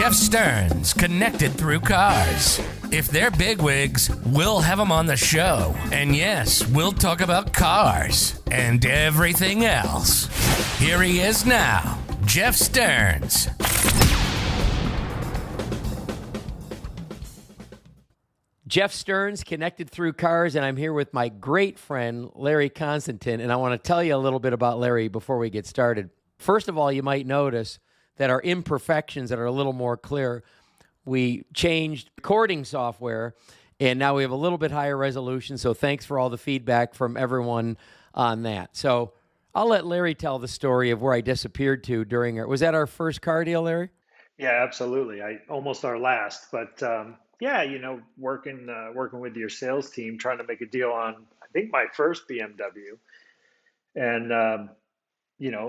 Jeff Stearns, connected through cars. If they're bigwigs, we'll have them on the show. And yes, we'll talk about cars and everything else. Here he is now, Jeff Stearns. Jeff Stearns, connected through cars, and I'm here with my great friend, Larry Constantin, and I want to tell you a little bit about Larry before we get started. First of all, you might notice that our imperfections that are a little more clear, we changed recording software, and now we have a little bit higher resolution, so thanks for all the feedback from everyone on that. So I'll let Larry tell the story of where I disappeared to during was that our first car deal, Larry? Yeah, absolutely. Almost our last, but yeah, working with your sales team, trying to make a deal on, I think, my first BMW, and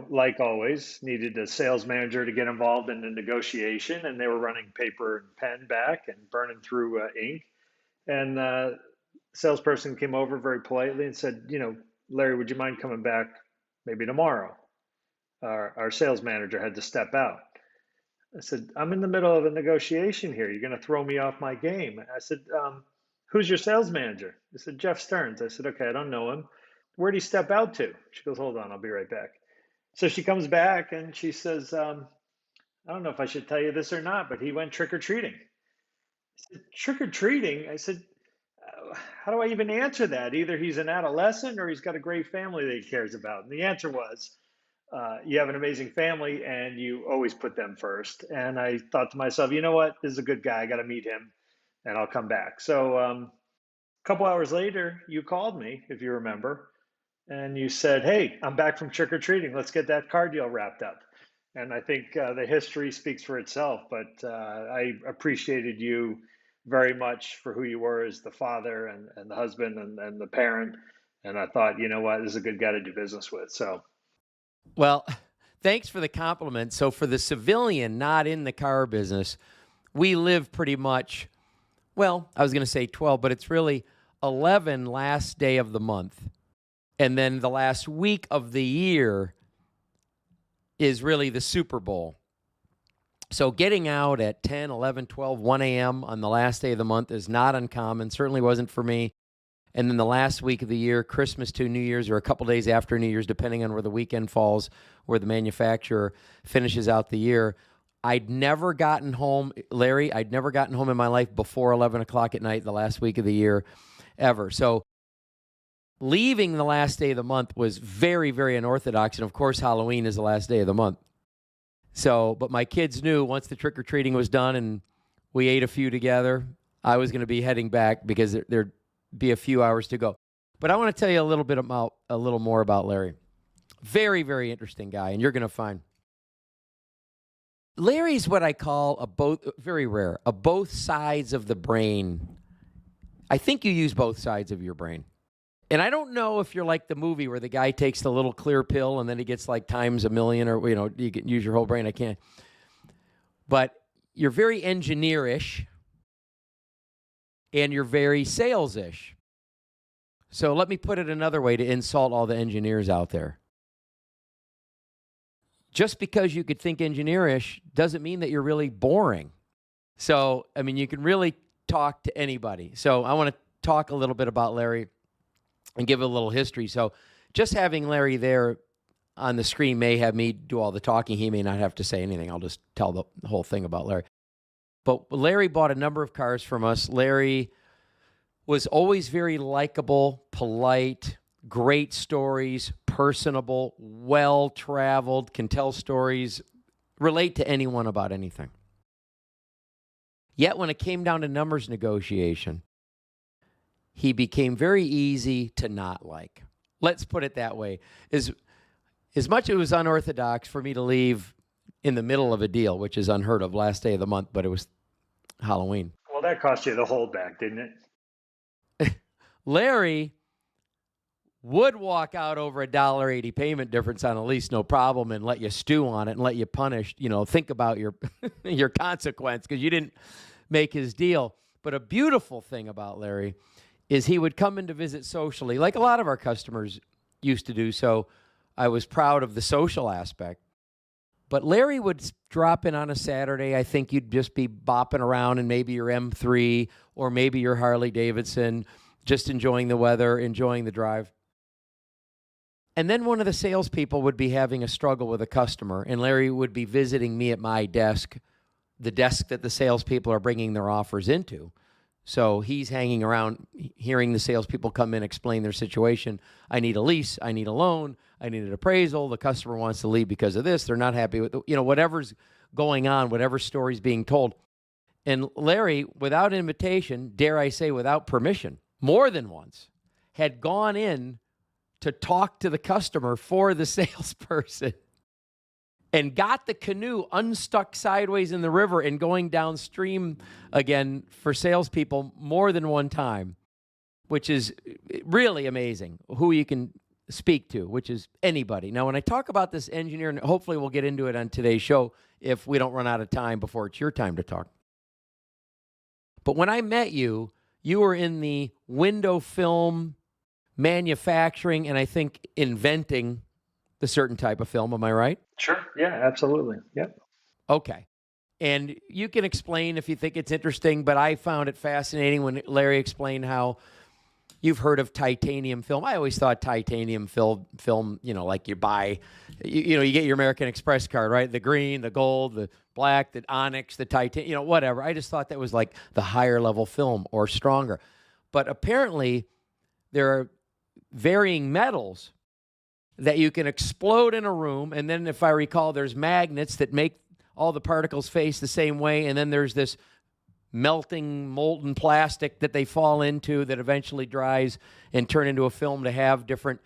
like always, needed a sales manager to get involved in the negotiation, and they were running paper and pen back and burning through ink. And salesperson came over very politely and said, Larry, would you mind coming back maybe tomorrow? Our sales manager had to step out. I said, I'm in the middle of a negotiation here. You're going to throw me off my game. I said, who's your sales manager? I said, Jeff Stearns. I said, okay, I don't know him. Where'd he step out to? She goes, hold on, I'll be right back. So she comes back and she says, I don't know if I should tell you this or not, but he went trick-or-treating. I said, trick-or-treating? I said, how do I even answer that? Either he's an adolescent or he's got a great family that he cares about. And the answer was, you have an amazing family and you always put them first. And I thought to myself, you know what? This is a good guy. I got to meet him and I'll come back. So a couple hours later, you called me, if you remember, and you said, hey, I'm back from trick-or-treating. Let's get that car deal wrapped up. And I think the history speaks for itself, but I appreciated you very much for who you were as the father and the husband and the parent. And I thought, you know what? This is a good guy to do business with. So. Well, thanks for the compliment. So for the civilian not in the car business, we live pretty much, well, I was going to say 12, but it's really 11 last day of the month. And then the last week of the year is really the Super Bowl. So getting out at 10, 11, 12, 1 a.m. on the last day of the month is not uncommon. Certainly wasn't for me. And then the last week of the year, Christmas to New Year's, or a couple days after New Year's, depending on where the weekend falls, where the manufacturer finishes out the year. I'd never gotten home, Larry, I'd never gotten home in my life before 11 o'clock at night the last week of the year ever. So leaving the last day of the month was very, very unorthodox. And of course, Halloween is the last day of the month. So, but my kids knew once the trick-or-treating was done and we ate a few together, I was going to be heading back because there'd be a few hours to go. But I want to tell you a little more about Larry. Very, very interesting guy, and you're going to find Larry's what I call very rare, a both sides of the brain. I think you use both sides of your brain. And I don't know if you're like the movie where the guy takes the little clear pill and then he gets like times a million, or, you can use your whole brain. I can't. But you're very engineer-ish. And you're very sales-ish. So let me put it another way to insult all the engineers out there. Just because you could think engineer-ish doesn't mean that you're really boring. So, I mean, you can really talk to anybody. So I want to talk a little bit about Larry and give a little history. So just having Larry there on the screen may have me do all the talking. He may not have to say anything. I'll just tell the whole thing about Larry. But Larry bought a number of cars from us. Larry was always very likable, polite, great stories, personable, well-traveled, can tell stories, relate to anyone about anything. Yet when it came down to numbers negotiation, he became very easy to not like. Let's put it that way. As much as it was unorthodox for me to leave in the middle of a deal, which is unheard of, last day of the month, but it was Halloween. Well, that cost you the holdback, didn't it? Larry would walk out over $1.80 payment difference on a lease, no problem, and let you stew on it and let you punish, think about your your consequence because you didn't make his deal. But a beautiful thing about Larry is he would come in to visit socially, like a lot of our customers used to do. So I was proud of the social aspect. But Larry would drop in on a Saturday. I think you'd just be bopping around in maybe your M3 or maybe your Harley Davidson, just enjoying the weather, enjoying the drive. And then one of the salespeople would be having a struggle with a customer, and Larry would be visiting me at my desk, the desk that the salespeople are bringing their offers into. So he's hanging around, hearing the salespeople come in, explain their situation. I need a lease. I need a loan. I need an appraisal. The customer wants to leave because of this. They're not happy with, whatever's going on, whatever story's being told. And Larry, without invitation, dare I say without permission, more than once, had gone in to talk to the customer for the salesperson and got the canoe unstuck sideways in the river and going downstream again for salespeople more than one time, which is really amazing who you can speak to, which is anybody. Now, when I talk about this engineer, and hopefully we'll get into it on today's show if we don't run out of time before it's your time to talk. But when I met you, you were in the window film manufacturing and I think inventing the certain type of film. Am I right? Sure. Yeah, absolutely. Yep. Okay. And you can explain if you think it's interesting, but I found it fascinating when Larry explained how you've heard of titanium film. I always thought titanium film, like you buy, you get your American Express card, right? The green, the gold, the black, the onyx, the titanium, whatever. I just thought that was like the higher level film or stronger. But apparently there are varying metals that you can explode in a room, and then if I recall, there's magnets that make all the particles face the same way, and then there's this melting molten plastic that they fall into that eventually dries and turn into a film to have different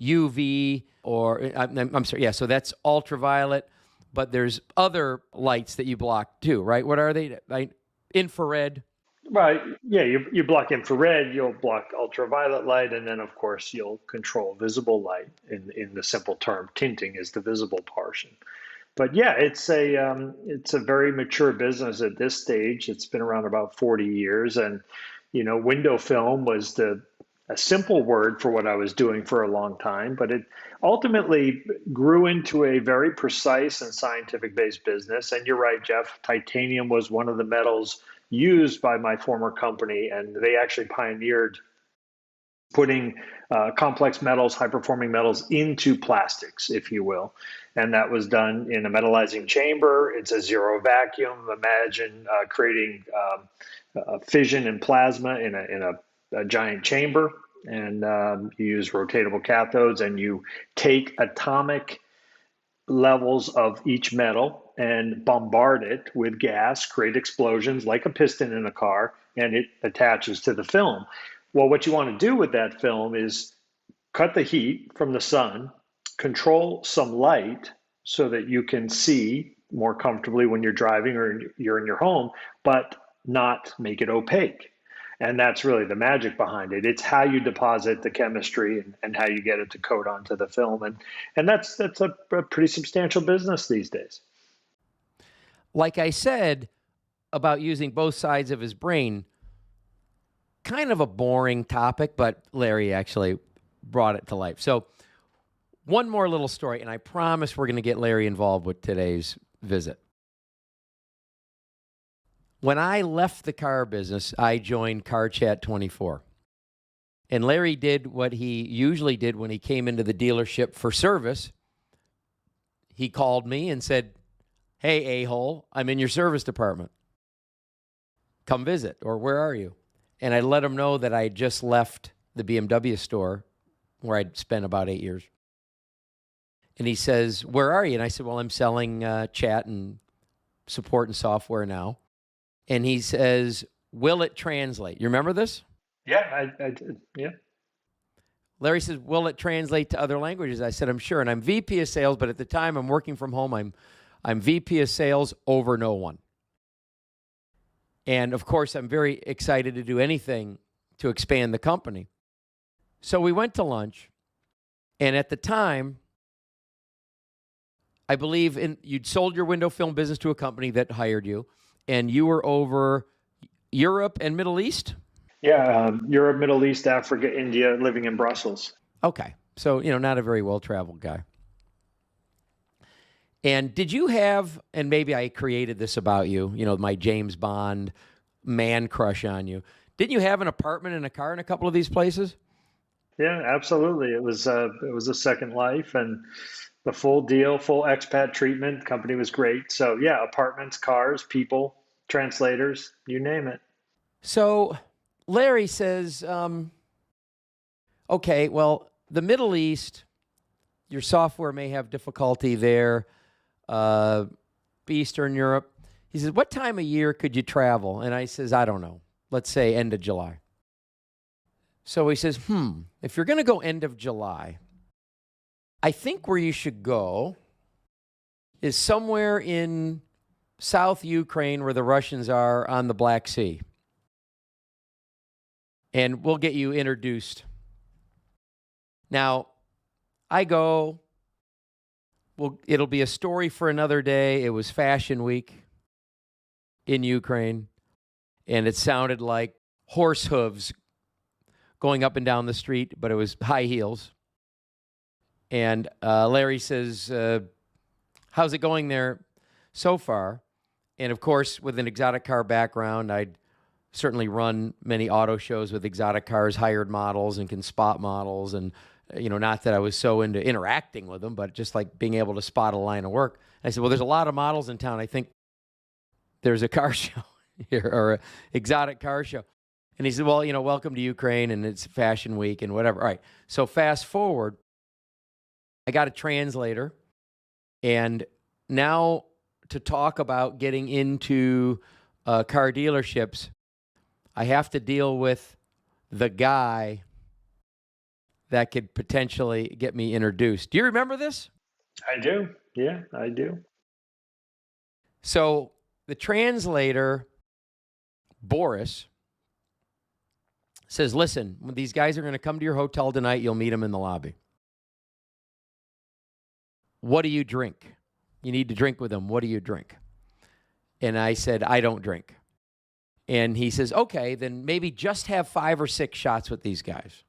UV or, I'm sorry, yeah, so that's ultraviolet, but there's other lights that you block too, right? What are they? Infrared? Right. Yeah, you block infrared, you'll block ultraviolet light, and then of course you'll control visible light. In the simple term, tinting is the visible portion. But yeah, it's a very mature business at this stage. It's been around about 40 years, and window film was a simple word for what I was doing for a long time, but it ultimately grew into a very precise and scientific based business. And you're right, Jeff, titanium was one of the metals used by my former company, and they actually pioneered putting complex metals, high-performing metals into plastics, if you will. And that was done in a metallizing chamber. It's a zero vacuum. Imagine creating fission and plasma in a giant chamber. And you use rotatable cathodes, and you take atomic levels of each metal and bombard it with gas, create explosions like a piston in a car, and it attaches to the film. Well, what you want to do with that film is cut the heat from the sun, control some light so that you can see more comfortably when you're driving or you're in your home, but not make it opaque. And that's really the magic behind it. It's how you deposit the chemistry and how you get it to coat onto the film. And that's a pretty substantial business these days. Like I said about using both sides of his brain, kind of a boring topic, but Larry actually brought it to life. So one more little story, and I promise we're going to get Larry involved with today's visit. When I left the car business, I joined Car Chat 24. And Larry did what he usually did when he came into the dealership for service. He called me and said, "Hey, a-hole, I'm in your service department. Come visit," or "Where are you?" And I let him know that I had just left the BMW store where I'd spent about 8 years. And he says, "Where are you?" And I said, "Well, I'm selling chat and support and software now." And he says, "Will it translate?" You remember this? Yeah, I did. Yeah. Larry says, "Will it translate to other languages?" I said, "I'm sure." And I'm VP of sales, but at the time I'm working from home. I'm VP of sales over no one. And of course, I'm very excited to do anything to expand the company. So we went to lunch. And at the time, I believe you'd sold your window film business to a company that hired you. And you were over Europe and Middle East? Yeah, Europe, Middle East, Africa, India, living in Brussels. Okay. So, not a very well-traveled guy. And did you have, and maybe I created this about you, my James Bond man crush on you. Didn't you have an apartment and a car in a couple of these places? Yeah, absolutely. It was a second life and the full deal, full expat treatment. The company was great. So yeah, apartments, cars, people, translators, you name it. So Larry says, okay, well, the Middle East, your software may have difficulty there. Eastern Europe. He says, what time of year could you travel? And I says, I don't know. Let's say end of July. So he says, if you're going to go end of July, I think where you should go is somewhere in South Ukraine where the Russians are on the Black Sea. And we'll get you introduced. Now, I go, well, it'll be a story for another day. It was Fashion Week in Ukraine, and it sounded like horse hooves going up and down the street, but it was high heels. And Larry says, how's it going there so far? And of course, with an exotic car background, I'd certainly run many auto shows with exotic cars, hired models, and can spot models. And, not that I was so into interacting with them, but just like being able to spot a line of work. I said, well, there's a lot of models in town. I think there's a car show here or an exotic car show. And he said, well, welcome to Ukraine and it's Fashion Week and whatever. All right. So fast forward, I got a translator. And now to talk about getting into car dealerships, I have to deal with the guy that could potentially get me introduced. Do you remember this? I do. Yeah, I do. So the translator, Boris, says, listen, when these guys are going to come to your hotel tonight, you'll meet them in the lobby. What do you drink? You need to drink with them. What do you drink? And I said, I don't drink. And he says, okay, then maybe just have 5 or 6 shots with these guys.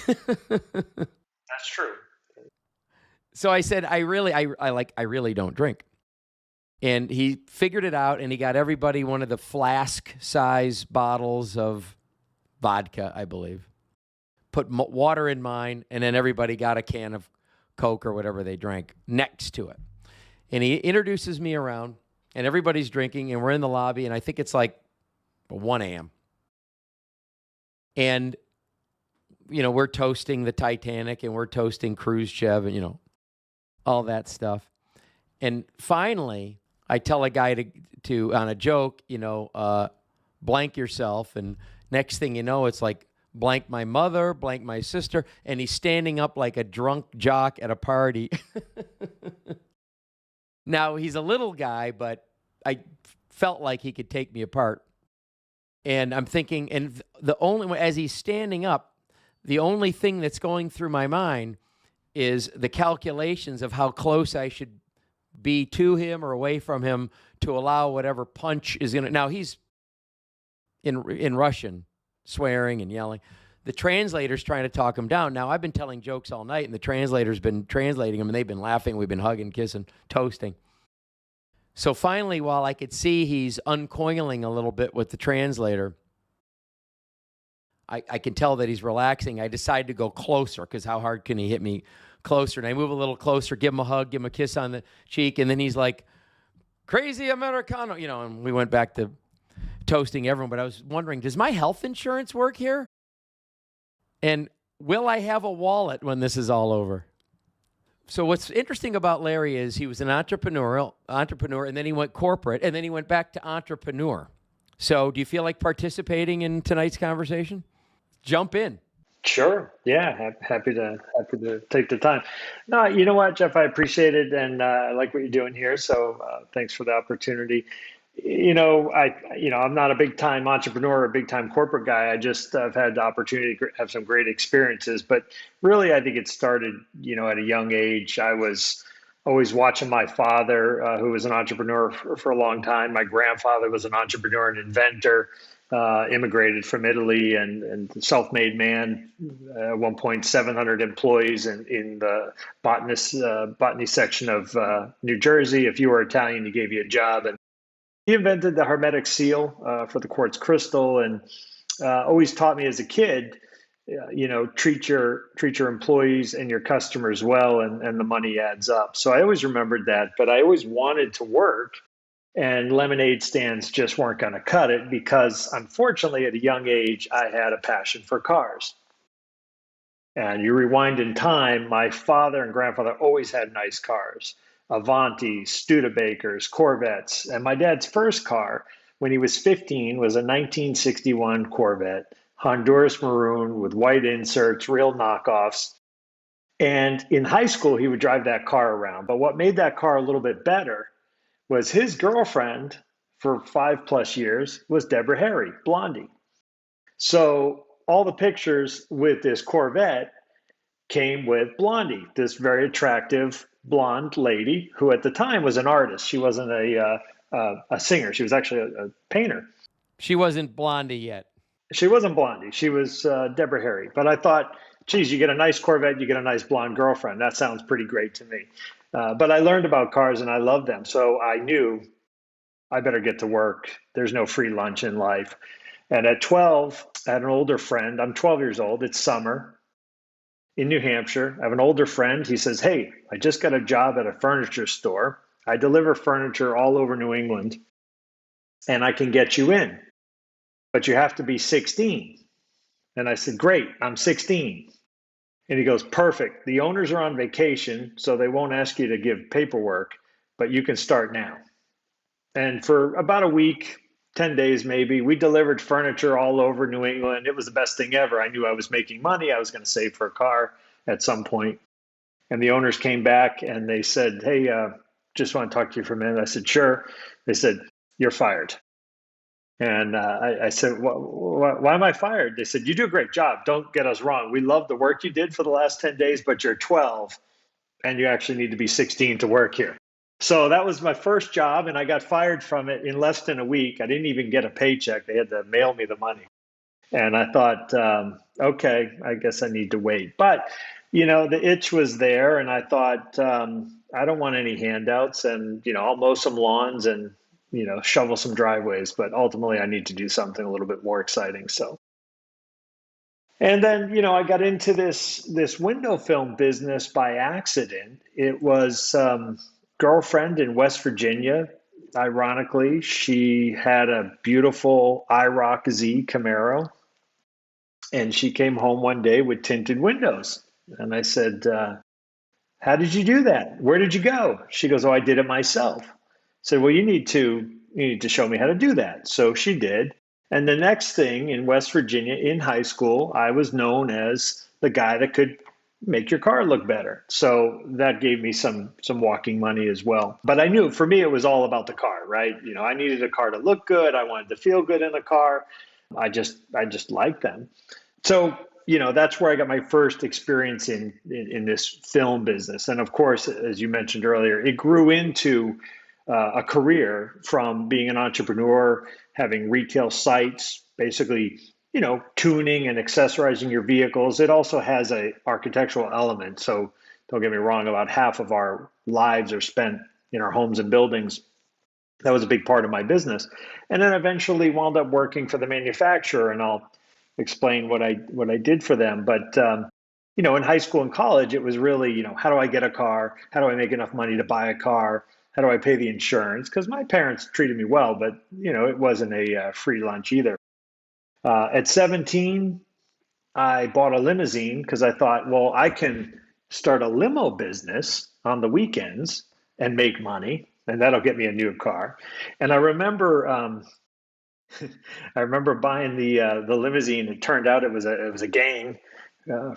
That's true. So I said, I really don't drink. And he figured it out, and he got everybody one of the flask size bottles of vodka, I believe. Put water in mine, and then everybody got a can of Coke or whatever they drank next to it. And he introduces me around, and everybody's drinking, and we're in the lobby, and I think it's like 1 a.m. And, we're toasting the Titanic, and we're toasting Khrushchev, and, all that stuff. And finally, I tell a guy to on a joke, blank yourself, and next thing you know, it's like, blank my mother, blank my sister, and he's standing up like a drunk jock at a party. Now, he's a little guy, but I felt like he could take me apart. And I'm thinking, and as he's standing up, the only thing that's going through my mind is the calculations of how close I should be to him or away from him to allow whatever punch is going to. Now, he's in Russian, swearing and yelling. The translator's trying to talk him down. Now, I've been telling jokes all night, and the translator's been translating them, and they've been laughing. We've been hugging, kissing, toasting. So finally, while I could see he's uncoiling a little bit with the translator, I can tell that he's relaxing. I decide to go closer, because how hard can he hit me closer? And I move a little closer, give him a hug, give him a kiss on the cheek, and then he's like, crazy Americano, and we went back to toasting everyone. But I was wondering, does my health insurance work here? And will I have a wallet when this is all over? So what's interesting about Larry is he was an entrepreneur, and then he went corporate, and then he went back to entrepreneur. So do you feel like participating in tonight's conversation? Jump in. Sure. Yeah. Happy to take the time. No, you know what, Jeff, I appreciate it. And I like what you're doing here. So thanks for the opportunity. I'm not a big time entrepreneur or a big time corporate guy. I've had the opportunity to have some great experiences, but really, I think it started, at a young age. I was always watching my father, who was an entrepreneur for a long time. My grandfather was an entrepreneur and inventor. immigrated from Italy and self-made man. At one point, 700 employees in the botany section of New Jersey. If you were Italian, he gave you a job. And he invented the hermetic seal for the quartz crystal, and always taught me as a kid, treat your employees and your customers well, and the money adds up. So I always remembered that, but I always wanted to work, and lemonade stands just weren't going to cut it because, unfortunately, at a young age, I had a passion for cars. And you rewind in time, my father and grandfather always had nice cars. Avantis, Studebakers, Corvettes. And my dad's first car, when he was 15, was a 1961 Corvette, Honduras maroon with white inserts, real knockoffs. And in high school, he would drive that car around. But what made that car a little bit better was his girlfriend for 5+ years was Deborah Harry, Blondie. So all the pictures with this Corvette came with Blondie, this very attractive blonde lady who at the time was an artist. She wasn't a singer. She was actually a painter. She wasn't Blondie yet. She wasn't Blondie. She was Deborah Harry. But I thought, geez, you get a nice Corvette, you get a nice blonde girlfriend. That sounds pretty great to me. But I learned about cars and I loved them. So I knew I better get to work. There's no free lunch in life. And at 12, I had an older friend. I'm 12 years old. It's summer in New Hampshire. I have an older friend. He says, hey, I just got a job at a furniture store. I deliver furniture all over New England, and I can get you in, but you have to be 16. And I said, great, I'm 16. And he goes, perfect. The owners are on vacation, so they won't ask you to give paperwork, but you can start now. And for about a week, 10 days maybe, we delivered furniture all over New England. It was the best thing ever. I knew I was making money. I was going to save for a car at some point. And the owners came back and they said, hey, just want to talk to you for a minute. I said, sure. They said, you're fired. And I said, why am I fired? They said, you do a great job. Don't get us wrong. We love the work you did for the last 10 days, but you're 12 and you actually need to be 16 to work here. So that was my first job, and I got fired from it in less than a week. I didn't even get a paycheck. They had to mail me the money. And I thought, okay, I guess I need to wait. But, the itch was there, and I thought, I don't want any handouts, and, I'll mow some lawns and, shovel some driveways, but ultimately I need to do something a little bit more exciting. So, and then, I got into this window film business by accident. It was girlfriend in West Virginia. Ironically, she had a beautiful IROC Z Camaro, and she came home one day with tinted windows. And I said, how did you do that? Where did you go? She goes, oh, I did it myself. I said, well, you need to show me how to do that. So she did. And the next thing, in West Virginia, in high school, I was known as the guy that could make your car look better. So that gave me some walking money as well. But I knew for me, it was all about the car, right? I needed a car to look good. I wanted to feel good in the car. I just liked them. So, that's where I got my first experience in this film business. And of course, as you mentioned earlier, it grew into a career from being an entrepreneur, having retail sites, basically, tuning and accessorizing your vehicles. It also has a architectural element. So don't get me wrong, about half of our lives are spent in our homes and buildings. That was a big part of my business. And then eventually wound up working for the manufacturer, and I'll explain what I did for them. But, in high school and college, it was really, how do I get a car? How do I make enough money to buy a car? How do I pay the insurance? Because my parents treated me well, but, it wasn't a free lunch either. At 17, I bought a limousine because I thought, well, I can start a limo business on the weekends and make money, and that'll get me a new car. And I remember, buying the limousine. It turned out it was a gang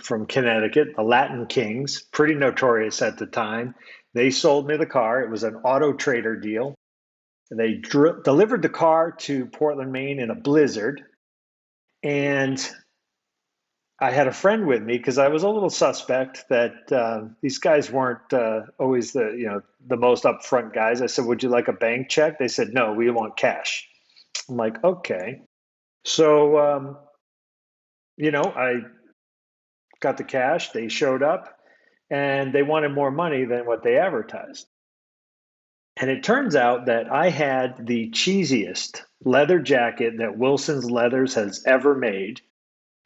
from Connecticut, the Latin Kings, pretty notorious at the time. They sold me the car. It was an auto trader deal. They delivered the car to Portland, Maine in a blizzard. And I had a friend with me because I was a little suspect that these guys weren't always the most upfront guys. I said, would you like a bank check? They said, no, we want cash. I'm like, okay. So, I got the cash, they showed up, and they wanted more money than what they advertised. And it turns out that I had the cheesiest leather jacket that Wilson's Leathers has ever made.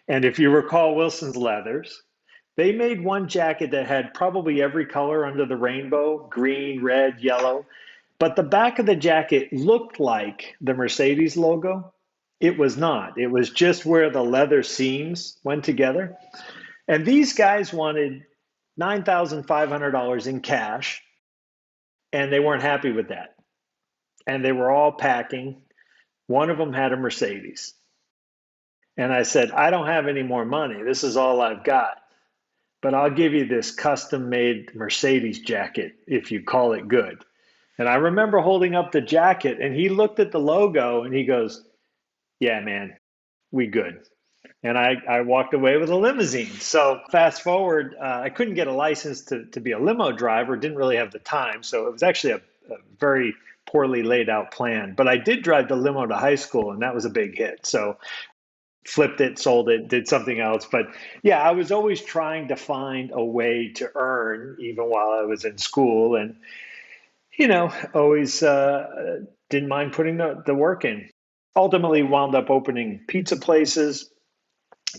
And if you recall Wilson's Leathers, they made one jacket that had probably every color under the rainbow, green, red, yellow. But the back of the jacket looked like the Mercedes logo. It was not. It was just where the leather seams went together. And these guys wanted $9,500 in cash, and they weren't happy with that. And they were all packing. One of them had a Mercedes. And I said, I don't have any more money. This is all I've got. But I'll give you this custom-made Mercedes jacket if you call it good. And I remember holding up the jacket, and he looked at the logo, and he goes, yeah, man, we good. And I walked away with a limousine. So fast forward, I couldn't get a license to be a limo driver, didn't really have the time. So it was actually a very poorly laid out plan. But I did drive the limo to high school, and that was a big hit. So flipped it, sold it, did something else. But yeah, I was always trying to find a way to earn even while I was in school. And, always didn't mind putting the work in. Ultimately wound up opening pizza places,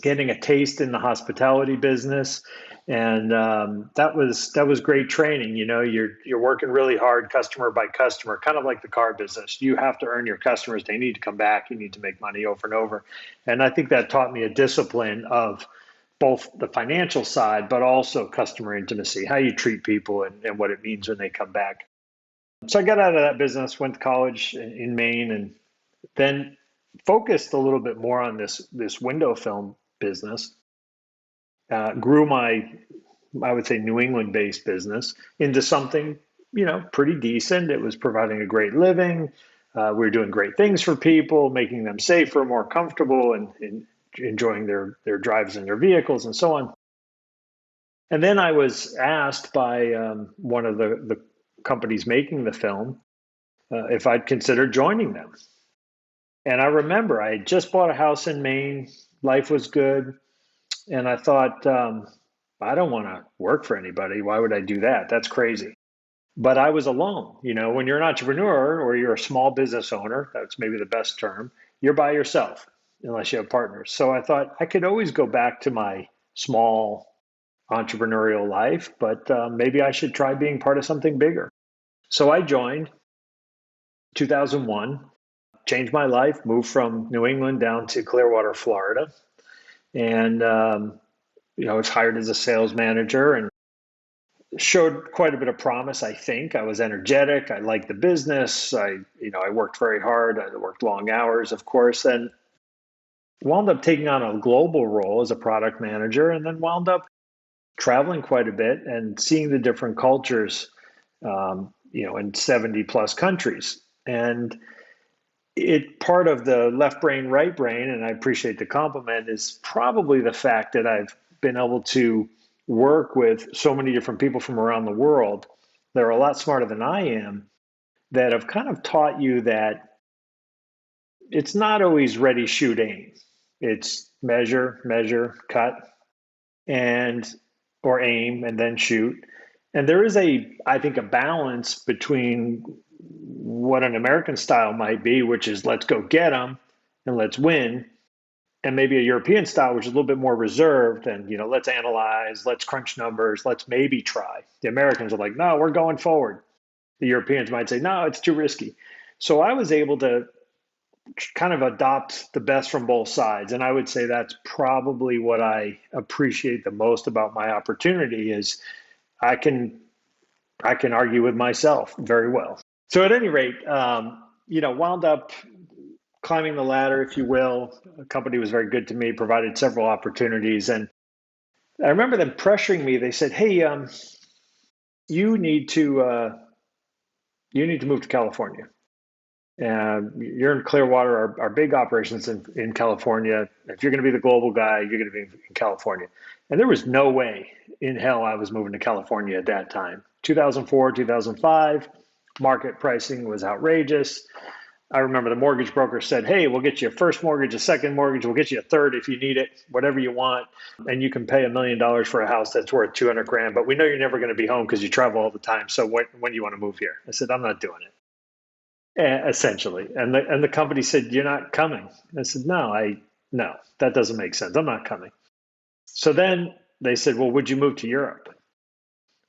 getting a taste in the hospitality business. And that was great training. You're working really hard, customer by customer, kind of like the car business. You have to earn your customers. They need to come back. You need to make money over and over. And I think that taught me a discipline of both the financial side, but also customer intimacy, how you treat people and what it means when they come back. So I got out of that business, went to college in Maine, and then focused a little bit more on this window film business. Grew my, I would say, New England-based business into something, pretty decent. It was providing a great living. We were doing great things for people, making them safer, more comfortable, and enjoying their drives in their vehicles and so on. And then I was asked by one of the companies making the film if I'd consider joining them. And I remember I had just bought a house in Maine. Life was good. And I thought, I don't want to work for anybody. Why would I do that? That's crazy. But I was alone. When you're an entrepreneur or you're a small business owner, that's maybe the best term, you're by yourself unless you have partners. So I thought I could always go back to my small entrepreneurial life, but maybe I should try being part of something bigger. So I joined 2001, changed my life, moved from New England down to Clearwater, Florida. And, I was hired as a sales manager and showed quite a bit of promise, I think. I was energetic. I liked the business. I worked very hard. I worked long hours, of course, and wound up taking on a global role as a product manager, and then wound up traveling quite a bit and seeing the different cultures, in 70 plus countries. And part of the left brain, right brain, and I appreciate the compliment, is probably the fact that I've been able to work with so many different people from around the world that are a lot smarter than I am, that have kind of taught you that it's not always ready, shoot, aim. It's measure, cut, or aim and then shoot. And there is I think, a balance between what an American style might be, which is let's go get them and let's win, and maybe a European style, which is a little bit more reserved and, let's analyze, let's crunch numbers, let's maybe try. The Americans are like, no, we're going forward. The Europeans might say, no, it's too risky. So I was able to kind of adopt the best from both sides. And I would say that's probably what I appreciate the most about my opportunity is I can argue with myself very well. So at any rate, wound up climbing the ladder, if you will. The company was very good to me, provided several opportunities. And I remember them pressuring me. They said, hey, you need to move to California. You're in Clearwater, our big operations in California. If you're going to be the global guy, you're going to be in California. And there was no way in hell I was moving to California at that time. 2004, 2005, market pricing was outrageous. I remember the mortgage broker said, hey, we'll get you a first mortgage, a second mortgage, we'll get you a third if you need it, whatever you want. And you can pay $1 million for a house that's worth 200 grand, but we know you're never going to be home because you travel all the time. So when do you want to move here? I said, I'm not doing it, essentially. And the company said, you're not coming. I said, no, that doesn't make sense. I'm not coming. So then they said, well, would you move to Europe?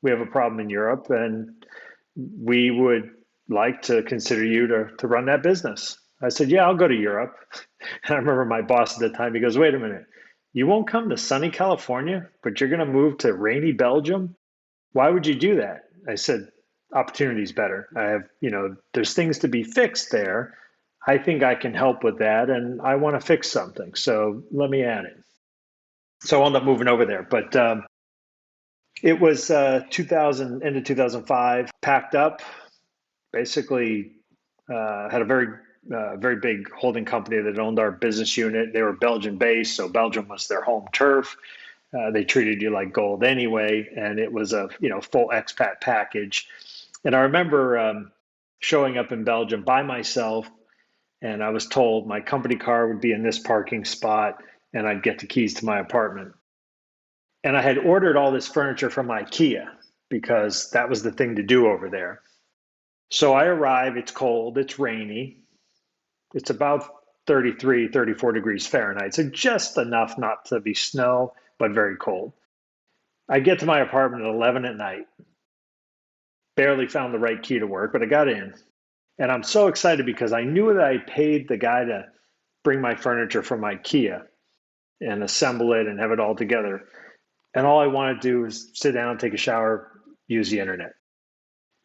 We have a problem in Europe and we would like to consider you to run that business. I said, yeah, I'll go to Europe. And I remember my boss at the time, he goes, wait a minute, you won't come to sunny California, but you're going to move to rainy Belgium? Why would you do that? I said, opportunity's better. I have, there's things to be fixed there. I think I can help with that and I want to fix something. So let me add it. So I ended up moving over there, but it was 2000, end of 2005, packed up, basically had a very big holding company that owned our business unit. They were Belgian based, so Belgium was their home turf. They treated you like gold anyway, and it was a full expat package. And I remember showing up in Belgium by myself, and I was told my company car would be in this parking spot, and I'd get the keys to my apartment. And I had ordered all this furniture from IKEA because that was the thing to do over there. So I arrive, it's cold, it's rainy. It's about 33, 34 degrees Fahrenheit. So just enough not to be snow, but very cold. I get to my apartment at 11 at night. Barely found the right key to work, but I got in. And I'm so excited because I knew that I paid the guy to bring my furniture from IKEA and assemble it and have it all together. And all I want to do is sit down, take a shower, use the internet.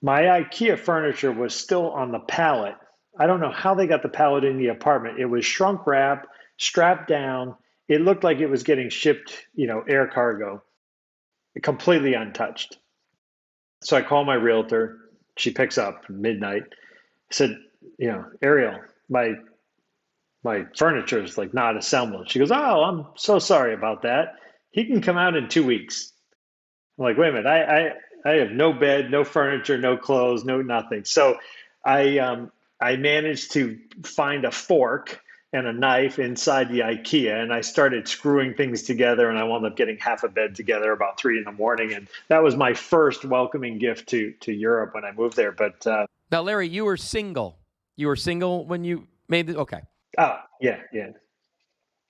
My IKEA furniture was still on the pallet. I don't know how they got the pallet in the apartment. It was shrunk wrap, strapped down. It looked like it was getting shipped, air cargo, completely untouched. So I call my realtor. She picks up midnight. I said, Ariel, my furniture is like not assembled. She goes, oh, I'm so sorry about that. He can come out in 2 weeks. I'm like, wait a minute, I have no bed, no furniture, no clothes, no nothing. So I managed to find a fork and a knife inside the IKEA, and I started screwing things together, and I wound up getting half a bed together about 3 a.m. And that was my first welcoming gift to Europe when I moved there. But now, Larry, you were single. You were single when you made it? Okay. Oh, yeah.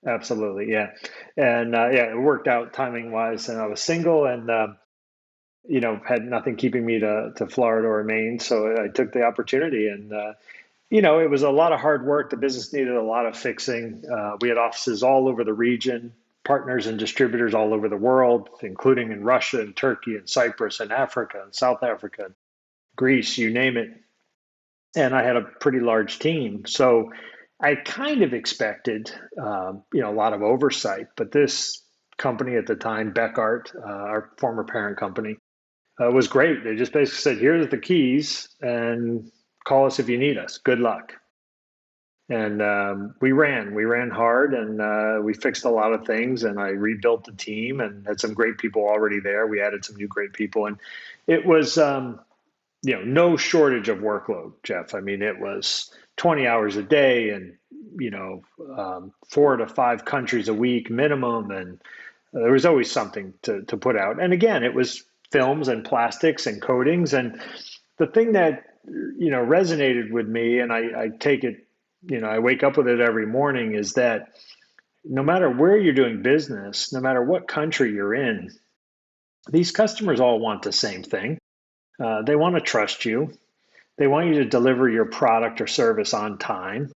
Absolutely, yeah. And it worked out timing wise, and I was single and had nothing keeping me to Florida or Maine, so I took the opportunity. And it was a lot of hard work. The business needed a lot of fixing. We had offices all over the region, partners and distributors all over the world, including in Russia and Turkey and Cyprus and Africa and South Africa, Greece, you name it. And I had a pretty large team, so I kind of expected, a lot of oversight, but this company at the time, Beckart, our former parent company, was great. They just basically said, here's the keys and call us if you need us. Good luck. And we ran hard and we fixed a lot of things, and I rebuilt the team and had some great people already there. We added some new great people, and it was, no shortage of workload, Jeff. I mean, it was 20 hours a day and, 4 to 5 countries a week minimum. And there was always something to put out. And again, it was films and plastics and coatings. And the thing that, resonated with me, and I take it, I wake up with it every morning, is that no matter where you're doing business, no matter what country you're in, these customers all want the same thing. They want to trust you. They want you to deliver your product or service on time.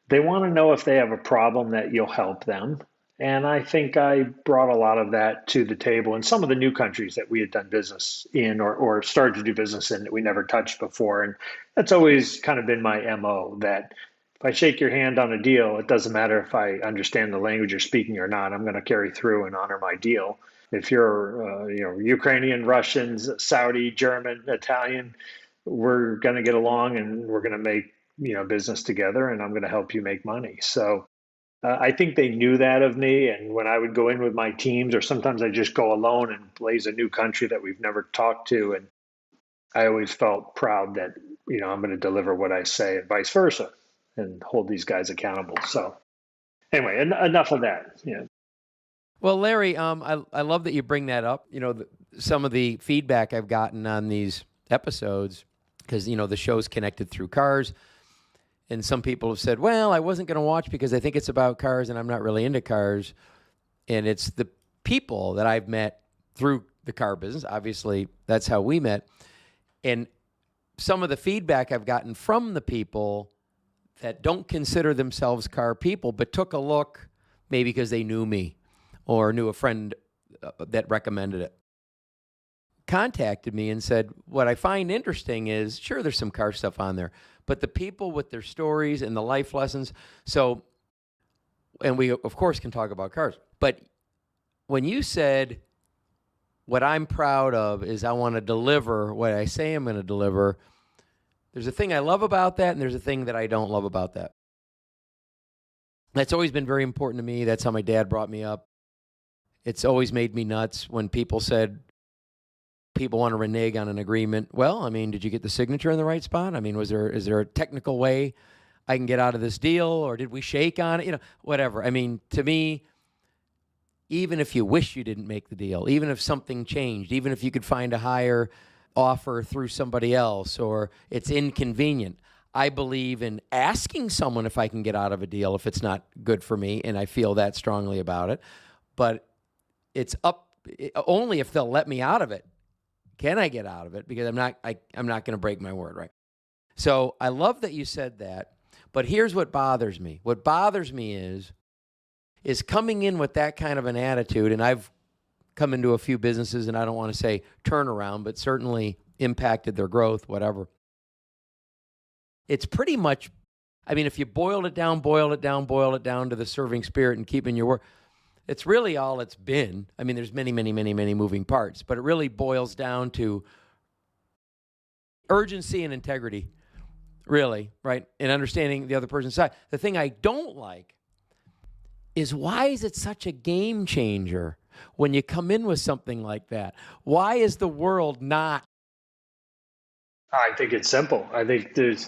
They want to know if they have a problem that you'll help them. And I think I brought a lot of that to the table in some of the new countries that we had done business in or started to do business in that we never touched before. And that's always kind of been my MO, that if I shake your hand on a deal, it doesn't matter if I understand the language you're speaking or not. I'm going to carry through and honor my deal. If you're, Ukrainian, Russians, Saudi, German, Italian, we're going to get along and we're going to make, business together, and I'm going to help you make money. So I think they knew that of me. And when I would go in with my teams, or sometimes I just go alone and blaze a new country that we've never talked to, and. I always felt proud that, I'm going to deliver what I say and vice versa. and hold these guys accountable. So anyway, enough of that. Yeah. Well, Larry, I love that you bring that up. Some of the feedback I've gotten on these episodes, because, the show's connected through cars. And some people have said, well, I wasn't going to watch because I think it's about cars and I'm not really into cars. And it's the people that I've met through the car business. Obviously, that's how we met. And some of the feedback I've gotten from the people that don't consider themselves car people, but took a look maybe because they knew me or knew a friend that recommended it, contacted me and said, what I find interesting is, sure, there's some car stuff on there, but the people with their stories and the life lessons. So, and we, of course, can talk about cars. But when you said, what I'm proud of is I want to deliver what I say I'm going to deliver, there's a thing I love about that, and there's a thing that I don't love about that. That's always been very important to me. That's how my dad brought me up. It's always made me nuts when people said, people want to renege on an agreement. Well, I mean, did you get the signature in the right spot? I mean, is there a technical way I can get out of this deal, or did we shake on it? Whatever. I mean, to me, even if you wish you didn't make the deal, even if something changed, even if you could find a higher offer through somebody else, or it's inconvenient, I believe in asking someone if I can get out of a deal if it's not good for me, and I feel that strongly about it. But it's only if they'll let me out of it can I get out of it, because I'm not going to break my word, right? So I love that you said that, but here's what bothers me. What bothers me is coming in with that kind of an attitude, and I've come into a few businesses, and I don't want to say turnaround, but certainly impacted their growth, whatever. It's pretty much, I mean, if you boil it down to the serving spirit and keeping your word, it's really all it's been. I mean, there's many, many, many, many moving parts, but it really boils down to urgency and integrity, really, right? And understanding the other person's side. The thing I don't like is, why is it such a game changer when you come in with something like that? Why is the world not? I think it's simple. I think there's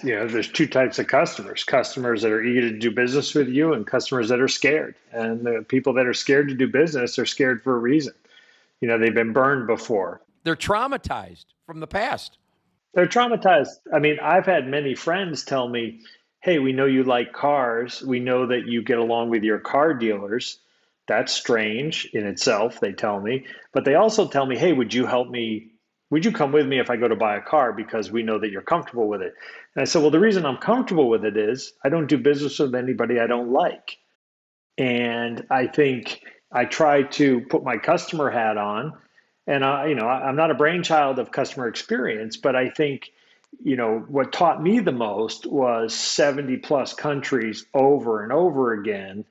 two types of customers: customers that are eager to do business with you, and customers that are scared. And the people that are scared to do business are scared for a reason. They've been burned before. They're traumatized from the past. They're traumatized. I mean, I've had many friends tell me, hey, we know you like cars. We know that you get along with your car dealers. That's strange in itself, they tell me. But they also tell me, hey, would you come with me if I go to buy a car, because we know that you're comfortable with it? And I said, well, the reason I'm comfortable with it is I don't do business with anybody I don't like. And I think I try to put my customer hat on. And I'm not a brainchild of customer experience, but I think, what taught me the most was 70 plus countries over and over again,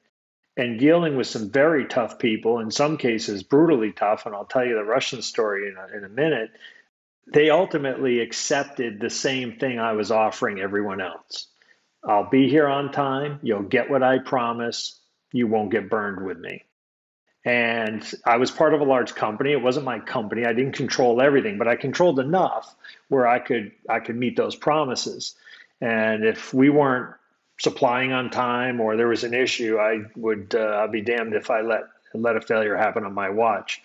and dealing with some very tough people, in some cases brutally tough. And I'll tell you the Russian story in a minute. They ultimately accepted the same thing I was offering everyone else. I'll be here on time. You'll get what I promise. You won't get burned with me. And I was part of a large company. It wasn't my company. I didn't control everything, but I controlled enough where I could meet those promises. And if we weren't supplying on time, or there was an issue, I'd be damned if I let a failure happen on my watch.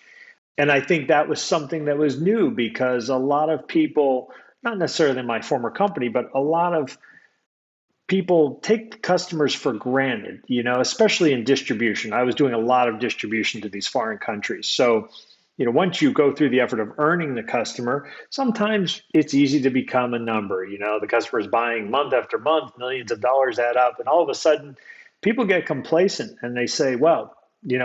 And I think that was something that was new, because a lot of people, not necessarily in my former company, but a lot of people take customers for granted, especially in distribution. I was doing a lot of distribution to these foreign countries. So, once you go through the effort of earning the customer, sometimes it's easy to become a number. The customer's buying month after month, millions of dollars add up, and all of a sudden people get complacent and they say, well,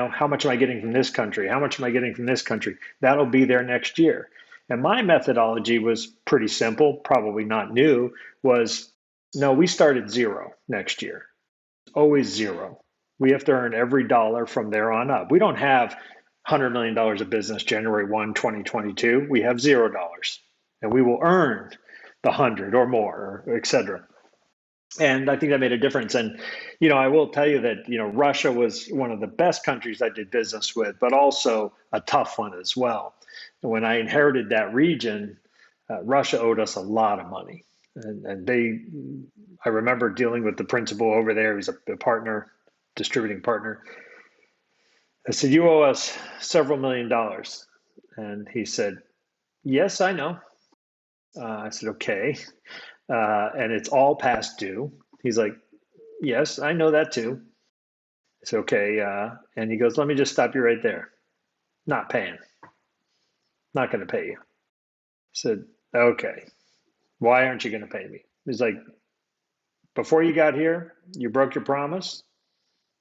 how much am I getting from this country? How much am I getting from this country? That'll be there next year. And my methodology was pretty simple, probably not new, was, no, we start at zero next year. Always zero. We have to earn every dollar from there on up. We don't have $100 million of business January 1, 2022. We have $0. And we will earn the 100 or more, et cetera. And I think that made a difference. And, I will tell you that, Russia was one of the best countries I did business with, but also a tough one as well. And when I inherited that region, Russia owed us a lot of money. And I remember dealing with the principal over there. He's a partner, distributing partner. I said, "You owe us several $1,000,000." And he said, "Yes, I know." I said, "Okay." And it's all past due. He's like, "Yes, I know that too." It's okay. And he goes, "Let me just stop you right there. Not paying. Not going to pay you." I said, "Okay. Why aren't you going to pay me?" He's like, "Before you got here, you broke your promise.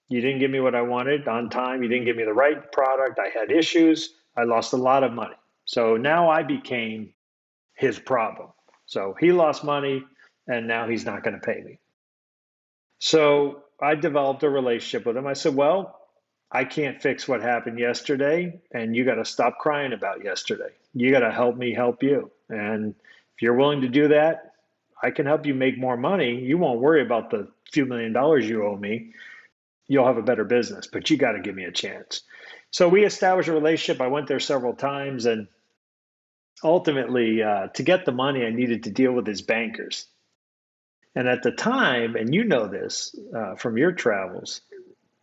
You didn't give me what I wanted on time. You didn't give me the right product. I had issues. I lost a lot of money. So now I became his problem. So he lost money and now he's not going to pay me." So I developed a relationship with him. I said, "Well, I can't fix what happened yesterday, and you got to stop crying about yesterday. You got to help me help you. And if you're willing to do that, I can help you make more money. You won't worry about the few $1,000,000 you owe me. You'll have a better business, but you got to give me a chance." So we established a relationship. I went there several times, and ultimately, to get the money, I needed to deal with his bankers. And at the time, and you know this from your travels,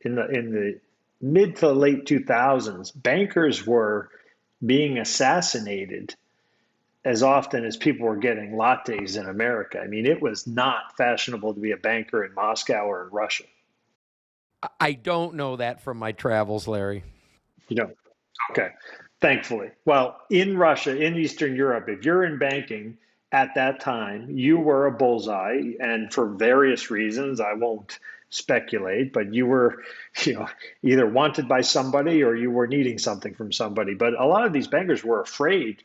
in the mid to late 2000s, bankers were being assassinated as often as people were getting lattes in America. I mean, it was not fashionable to be a banker in Moscow or in Russia. I don't know that from my travels, Larry. You know, okay, thankfully. Well, in Russia, in Eastern Europe, if you're in banking at that time, you were a bullseye, and for various reasons, I won't speculate, but you were, either wanted by somebody or you were needing something from somebody. But a lot of these bankers were afraid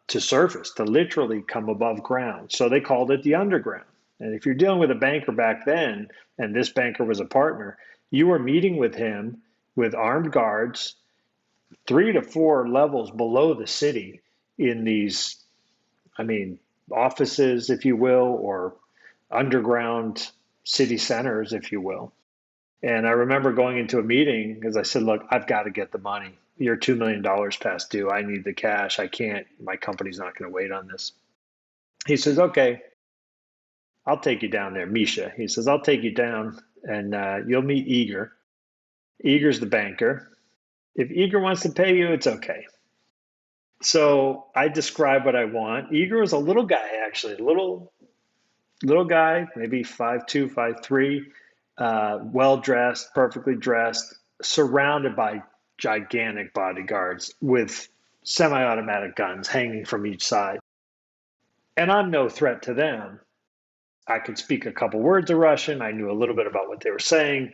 to surface, to literally come above ground. So they called it the underground. And if you're dealing with a banker back then, and this banker was a partner, you were meeting with him with armed guards 3 to 4 levels below the city in these, offices, if you will, or underground city centers, if you will. And I remember going into a meeting because I said, "Look, I've got to get the money. You're $2 million past due. I need the cash. I can't, my company's not going to wait on this." He says, "Okay, I'll take you down there, Misha." He says, "I'll take you down and you'll meet Igor. Igor's the banker. If Igor wants to pay you, it's okay." So I describe what I want. Igor was a little guy, actually, little guy, maybe 5'2", 5'3", well-dressed, perfectly dressed, surrounded by gigantic bodyguards with semi-automatic guns hanging from each side. And I'm no threat to them. I could speak a couple words of Russian. I knew a little bit about what they were saying.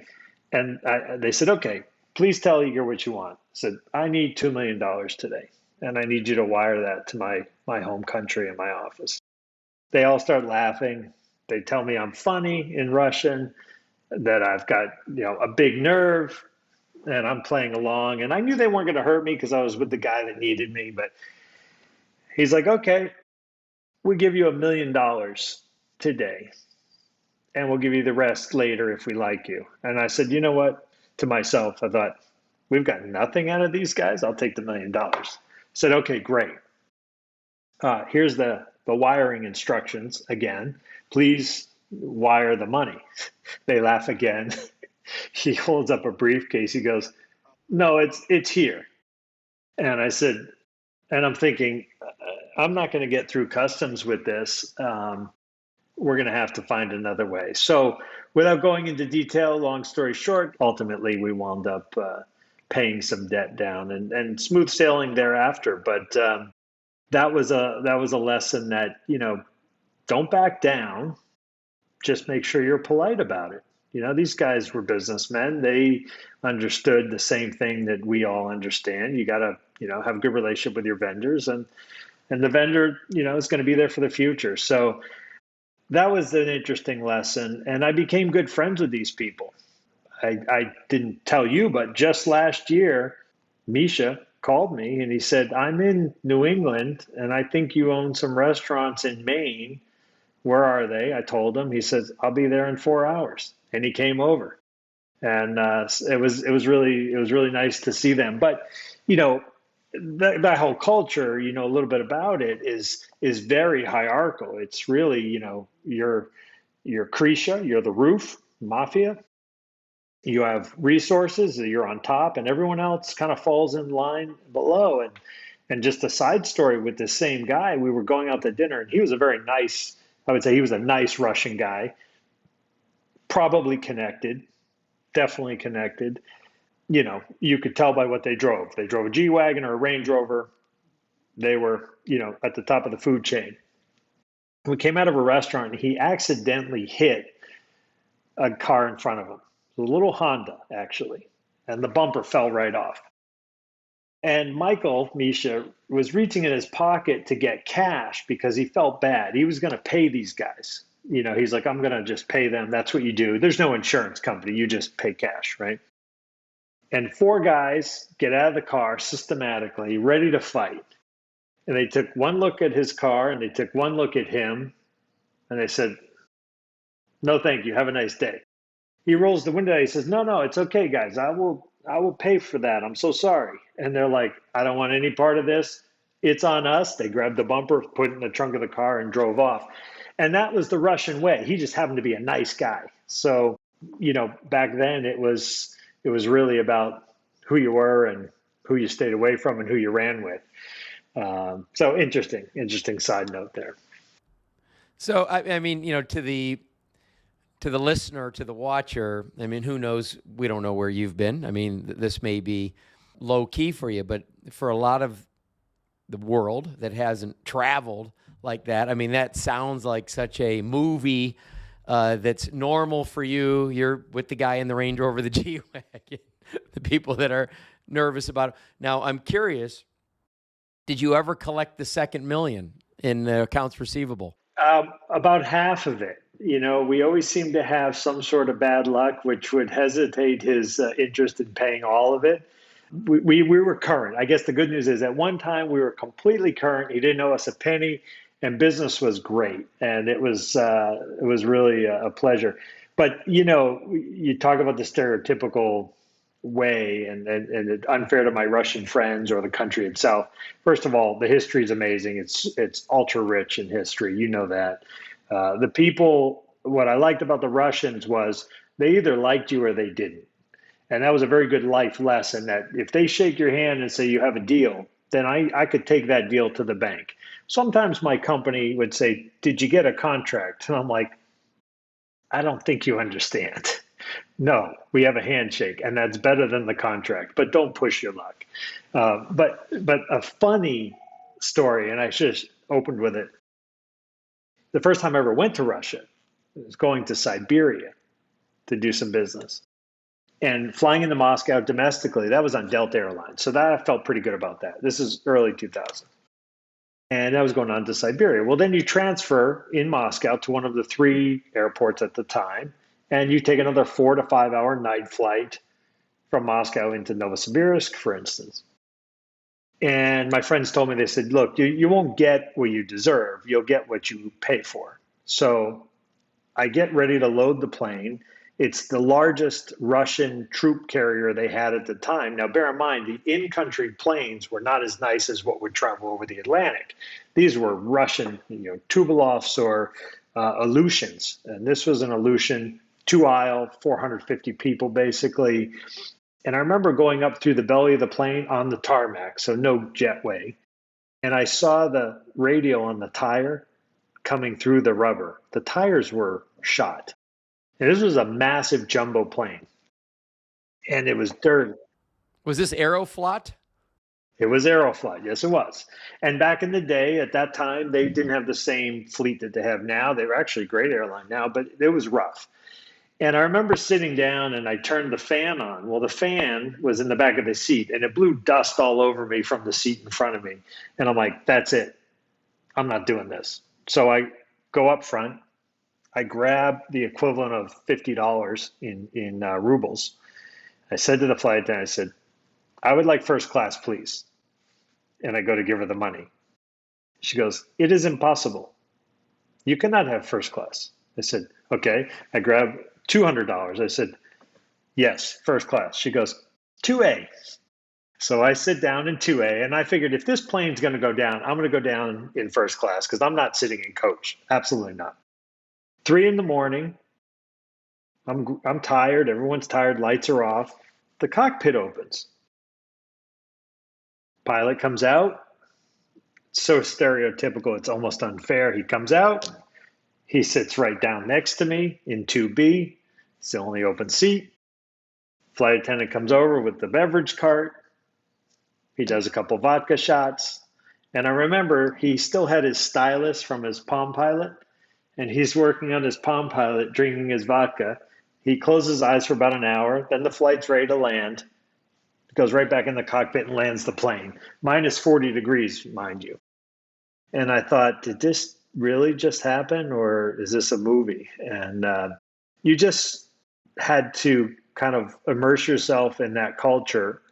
And they said, "Okay, please tell Igor what you want." I said, "I need $2 million today, and I need you to wire that to my home country and my office." They all start laughing. They tell me I'm funny in Russian, that I've got a big nerve, and I'm playing along. And I knew they weren't going to hurt me because I was with the guy that needed me. But he's like, "Okay, we'll give you $1 million today, and we'll give you the rest later if we like you." And I said, "You know what?" To myself, I thought, "We've got nothing out of these guys. I'll take the $1 million." I said, "Okay, great. Here's the wiring instructions again. Please wire the money." They laugh again. He holds up a briefcase. He goes, "No, it's here." And I said, and I'm thinking, I'm not going to get through customs with this. We're going to have to find another way. So without going into detail, long story short, ultimately we wound up paying some debt down and smooth sailing thereafter. But that was a lesson that, don't back down. Just make sure you're polite about it. These guys were businessmen. They understood the same thing that we all understand. You got to, have a good relationship with your vendors, and the vendor, is going to be there for the future. So that was an interesting lesson. And I became good friends with these people. I didn't tell you, but just last year, Misha called me and he said, "I'm in New England and I think you own some restaurants in Maine. Where are they?" I told him. He says, "I'll be there in 4 hours." And he came over. And it was really nice to see them. But, that whole culture, a little bit about it is very hierarchical. It's really, you're you're Krisha, you're the roof, Mafia. You have resources, you're on top, and everyone else kind of falls in line below. And just a side story with this same guy, we were going out to dinner, and he was a very nice, I would say he was a nice Russian guy, probably connected, definitely connected. You could tell by what they drove. They drove a G-Wagon or a Range Rover. They were, at the top of the food chain. We came out of a restaurant, and he accidentally hit a car in front of him. A little Honda, actually, and the bumper fell right off. And Michael, Misha, was reaching in his pocket to get cash because he felt bad. He was going to pay these guys. He's like, I'm going to just pay them. That's what you do. There's no insurance company. You just pay cash, right? And 4 guys get out of the car systematically, ready to fight. And they took one look at his car, and they took one look at him, and they said, no, thank you. Have a nice day. He rolls the window. He says, no, it's okay, guys. I will pay for that. I'm so sorry. And they're like, I don't want any part of this. It's on us. They grabbed the bumper, put it in the trunk of the car, and drove off. And that was the Russian way. He just happened to be a nice guy. So, back then it was really about who you were and who you stayed away from and who you ran with. So interesting side note there. So, I mean, to the listener, to the watcher, I mean, who knows? We don't know where you've been. I mean, this may be low key for you, but for a lot of the world that hasn't traveled like that, I mean, that sounds like such a movie that's normal for you. You're with the guy in the Range Rover, the G-Wagon, the people that are nervous about it. Now, I'm curious, did you ever collect the second million in accounts receivable? About half of it. We always seem to have some sort of bad luck, which would hesitate his interest in paying all of it. We were current. I guess the good news is at one time we were completely current. He didn't owe us a penny, and business was great. And it was really a pleasure. But, you talk about the stereotypical way and unfair to my Russian friends or the country itself. First of all, the history is amazing. It's ultra rich in history. You know that. The people, what I liked about the Russians was they either liked you or they didn't. And that was a very good life lesson that if they shake your hand and say you have a deal, then I could take that deal to the bank. Sometimes my company would say, did you get a contract? And I'm like, I don't think you understand. No, we have a handshake, and that's better than the contract, but don't push your luck. But a funny story, and I just opened with it. The first time I ever went to Russia, I was going to Siberia to do some business. And flying into Moscow domestically, that was on Delta Airlines. So that I felt pretty good about that. This is early 2000. And I was going on to Siberia. Well, then you transfer in Moscow to one of the 3 airports at the time, and you take another 4 to 5 hour night flight from Moscow into Novosibirsk, for instance. And my friends told me, they said, look, you won't get what you deserve. You'll get what you pay for. So I get ready to load the plane. It's the largest Russian troop carrier they had at the time. Now, bear in mind, the in-country planes were not as nice as what would travel over the Atlantic. These were Russian, Tupolovs or Aleutians. And this was an Aleutian, 2-aisle, 450 people, basically. And I remember going up through the belly of the plane on the tarmac, so no jetway. And I saw the radial on the tire coming through the rubber. The tires were shot. And this was a massive jumbo plane. And it was dirty. Was this Aeroflot? It was Aeroflot. Yes, it was. And back in the day, at that time, they didn't have the same fleet that they have now. They were actually a great airline now, but it was rough. And I remember sitting down and I turned the fan on. Well, the fan was in the back of the seat and it blew dust all over me from the seat in front of me. And I'm like, that's it. I'm not doing this. So I go up front. I grab the equivalent of $50 in rubles. I said to the flight attendant, I said, I would like first class, please. And I go to give her the money. She goes, it is impossible. You cannot have first class. I said, okay. I grab $200. I said, yes, first class. She goes, 2A. So I sit down in 2A, and I figured if this plane's going to go down, I'm going to go down in first class because I'm not sitting in coach. Absolutely not. 3 in the morning. I'm tired. Everyone's tired. Lights are off. The cockpit opens. Pilot comes out. So stereotypical, it's almost unfair. He comes out. He sits right down next to me in 2B. It's the only open seat. Flight attendant comes over with the beverage cart. He does a couple vodka shots. And I remember he still had his stylus from his Palm Pilot, and he's working on his Palm Pilot, drinking his vodka. He closes his eyes for about an hour. Then the flight's ready to land. Goes right back in the cockpit and lands the plane. Minus 40 degrees, mind you. And I thought, did this really just happen, or is this a movie? And you just had to kind of immerse yourself in that culture,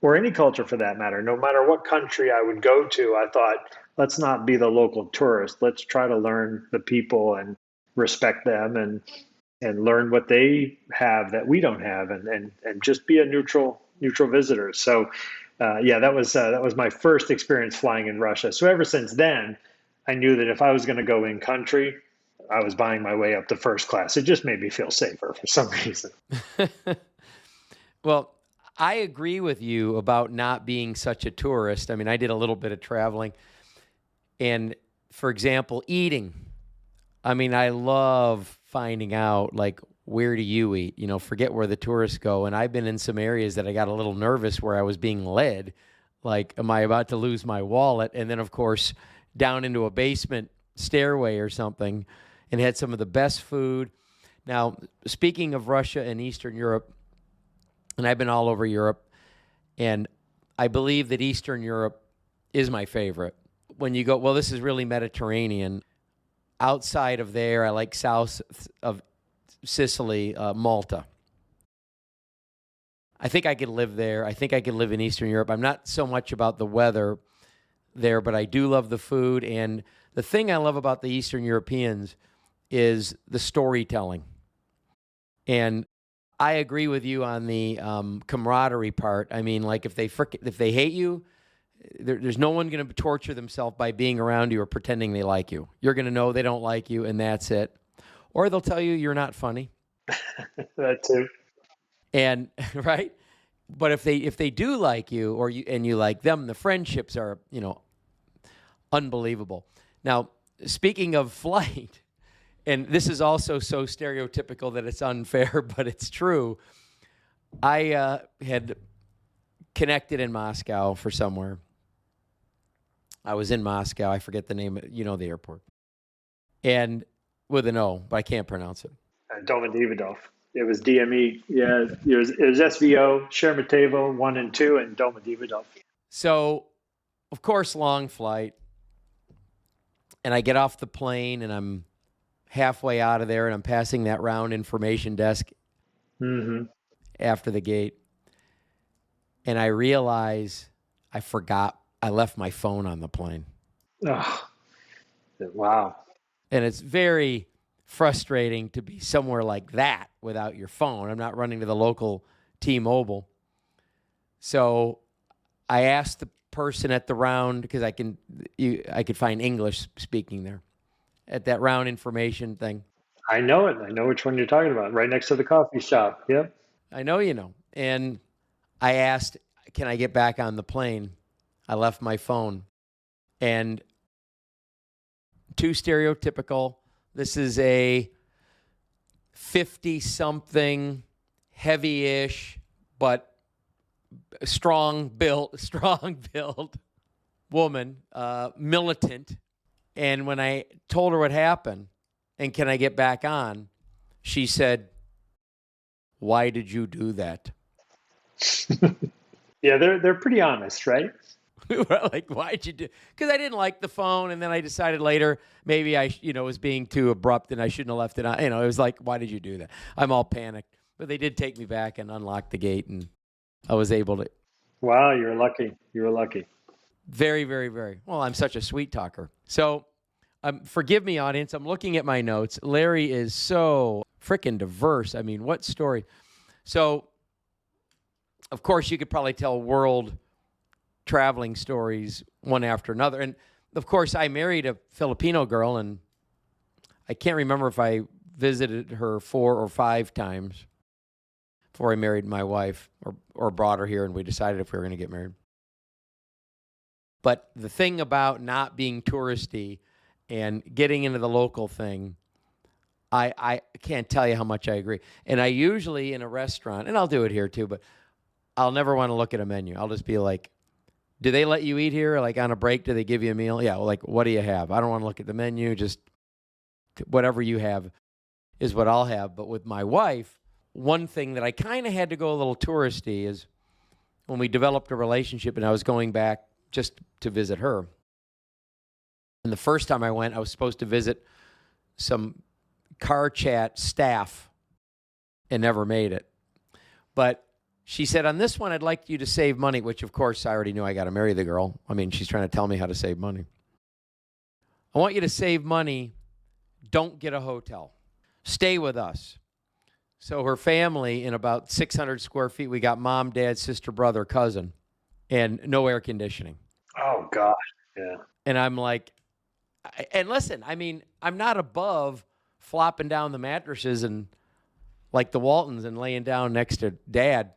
or any culture for that matter. No matter what country I would go to, I thought, let's not be the local tourist. Let's try to learn the people and respect them and learn what they have that we don't have, and just be a neutral visitor. So that was my first experience flying in Russia. So ever since then, I knew that if I was going to go in country, I was buying my way up to first class. It just made me feel safer for some reason. Well, I agree with you about not being such a tourist. I mean, I did a little bit of traveling. And for example, eating. I mean, I love finding out, like, where do you eat? You know, forget where the tourists go. And I've been in some areas that I got a little nervous where I was being led. Like, am I about to lose my wallet? And then, of course, down into a basement stairway or something, and had some of the best food. Now, speaking of Russia and Eastern Europe, and I've been all over Europe, and I believe that Eastern Europe is my favorite. When you go, well, this is really Mediterranean. Outside of there, I like south of Sicily, Malta. I think I could live there. I think I could live in Eastern Europe. I'm not so much about the weather there, but I do love the food. And the thing I love about the Eastern Europeans is the storytelling. And I agree with you on the camaraderie part. I mean, like, if they hate you, there's no one going to torture themselves by being around you or pretending they like you. You're going to know they don't like you, and that's it. Or they'll tell you you're not funny. That too. And right? But if they do like you, or you like them, the friendships are, unbelievable. Now, speaking of flight, and this is also so stereotypical that it's unfair, but it's true. I had connected in Moscow for somewhere. I was in Moscow. I forget the name. The airport. And with an O, but I can't pronounce it. Domodedovo. It was DME. Yeah, it was SVO, Sheremetyevo 1 and 2, and Domodedovo. So, of course, long flight. And I get off the plane, and I'm halfway out of there, and I'm passing that round information desk after the gate. And I realize I left my phone on the plane. Oh, wow. And it's very frustrating to be somewhere like that without your phone. I'm not running to the local T-Mobile. So I asked the person at the round, because I could find English speaking there, at that round information thing. I know it. I know which one you're talking about. Right next to the coffee shop. Yep. I know you know. And I asked, can I get back on the plane? I left my phone. And too stereotypical. This is a 50-something, heavy-ish, but strong built woman, militant. And when I told her what happened and can I get back on, she said, "Why did you do that?" Yeah, they're pretty honest, right? We were like, "Why'd you do?" Because I didn't like the phone, and then I decided later maybe I, was being too abrupt, and I shouldn't have left it on. It was like, "Why did you do that?" I'm all panicked, but they did take me back and unlock the gate, and I was able to. Wow, you're lucky. You were lucky. Very, very, very. Well, I'm such a sweet talker. So, forgive me, audience. I'm looking at my notes. Larry is so freaking diverse. I mean, what story? So, of course, you could probably tell world traveling stories one after another. And, of course, I married a Filipino girl, and I can't remember if I visited her 4 or 5 times before I married my wife or brought her here and we decided if we were going to get married. But the thing about not being touristy and getting into the local thing, I can't tell you how much I agree. And I usually in a restaurant, and I'll do it here too, but I'll never want to look at a menu. I'll just be like, do they let you eat here? Like on a break, do they give you a meal? Yeah, well, like, what do you have? I don't want to look at the menu. Just whatever you have is what I'll have. But with my wife, one thing that I kind of had to go a little touristy is when we developed a relationship and I was going back just to visit her. And the first time I went, I was supposed to visit some car chat staff and never made it. But she said, on this one, I'd like you to save money, which, of course, I already knew I got to marry the girl. I mean, she's trying to tell me how to save money. I want you to save money. Don't get a hotel. Stay with us. So her family, in about 600 square feet, we got mom, dad, sister, brother, cousin, and no air conditioning. Oh, gosh. Yeah. And I'm like, and listen, I mean, I'm not above flopping down the mattresses and like the Waltons and laying down next to dad.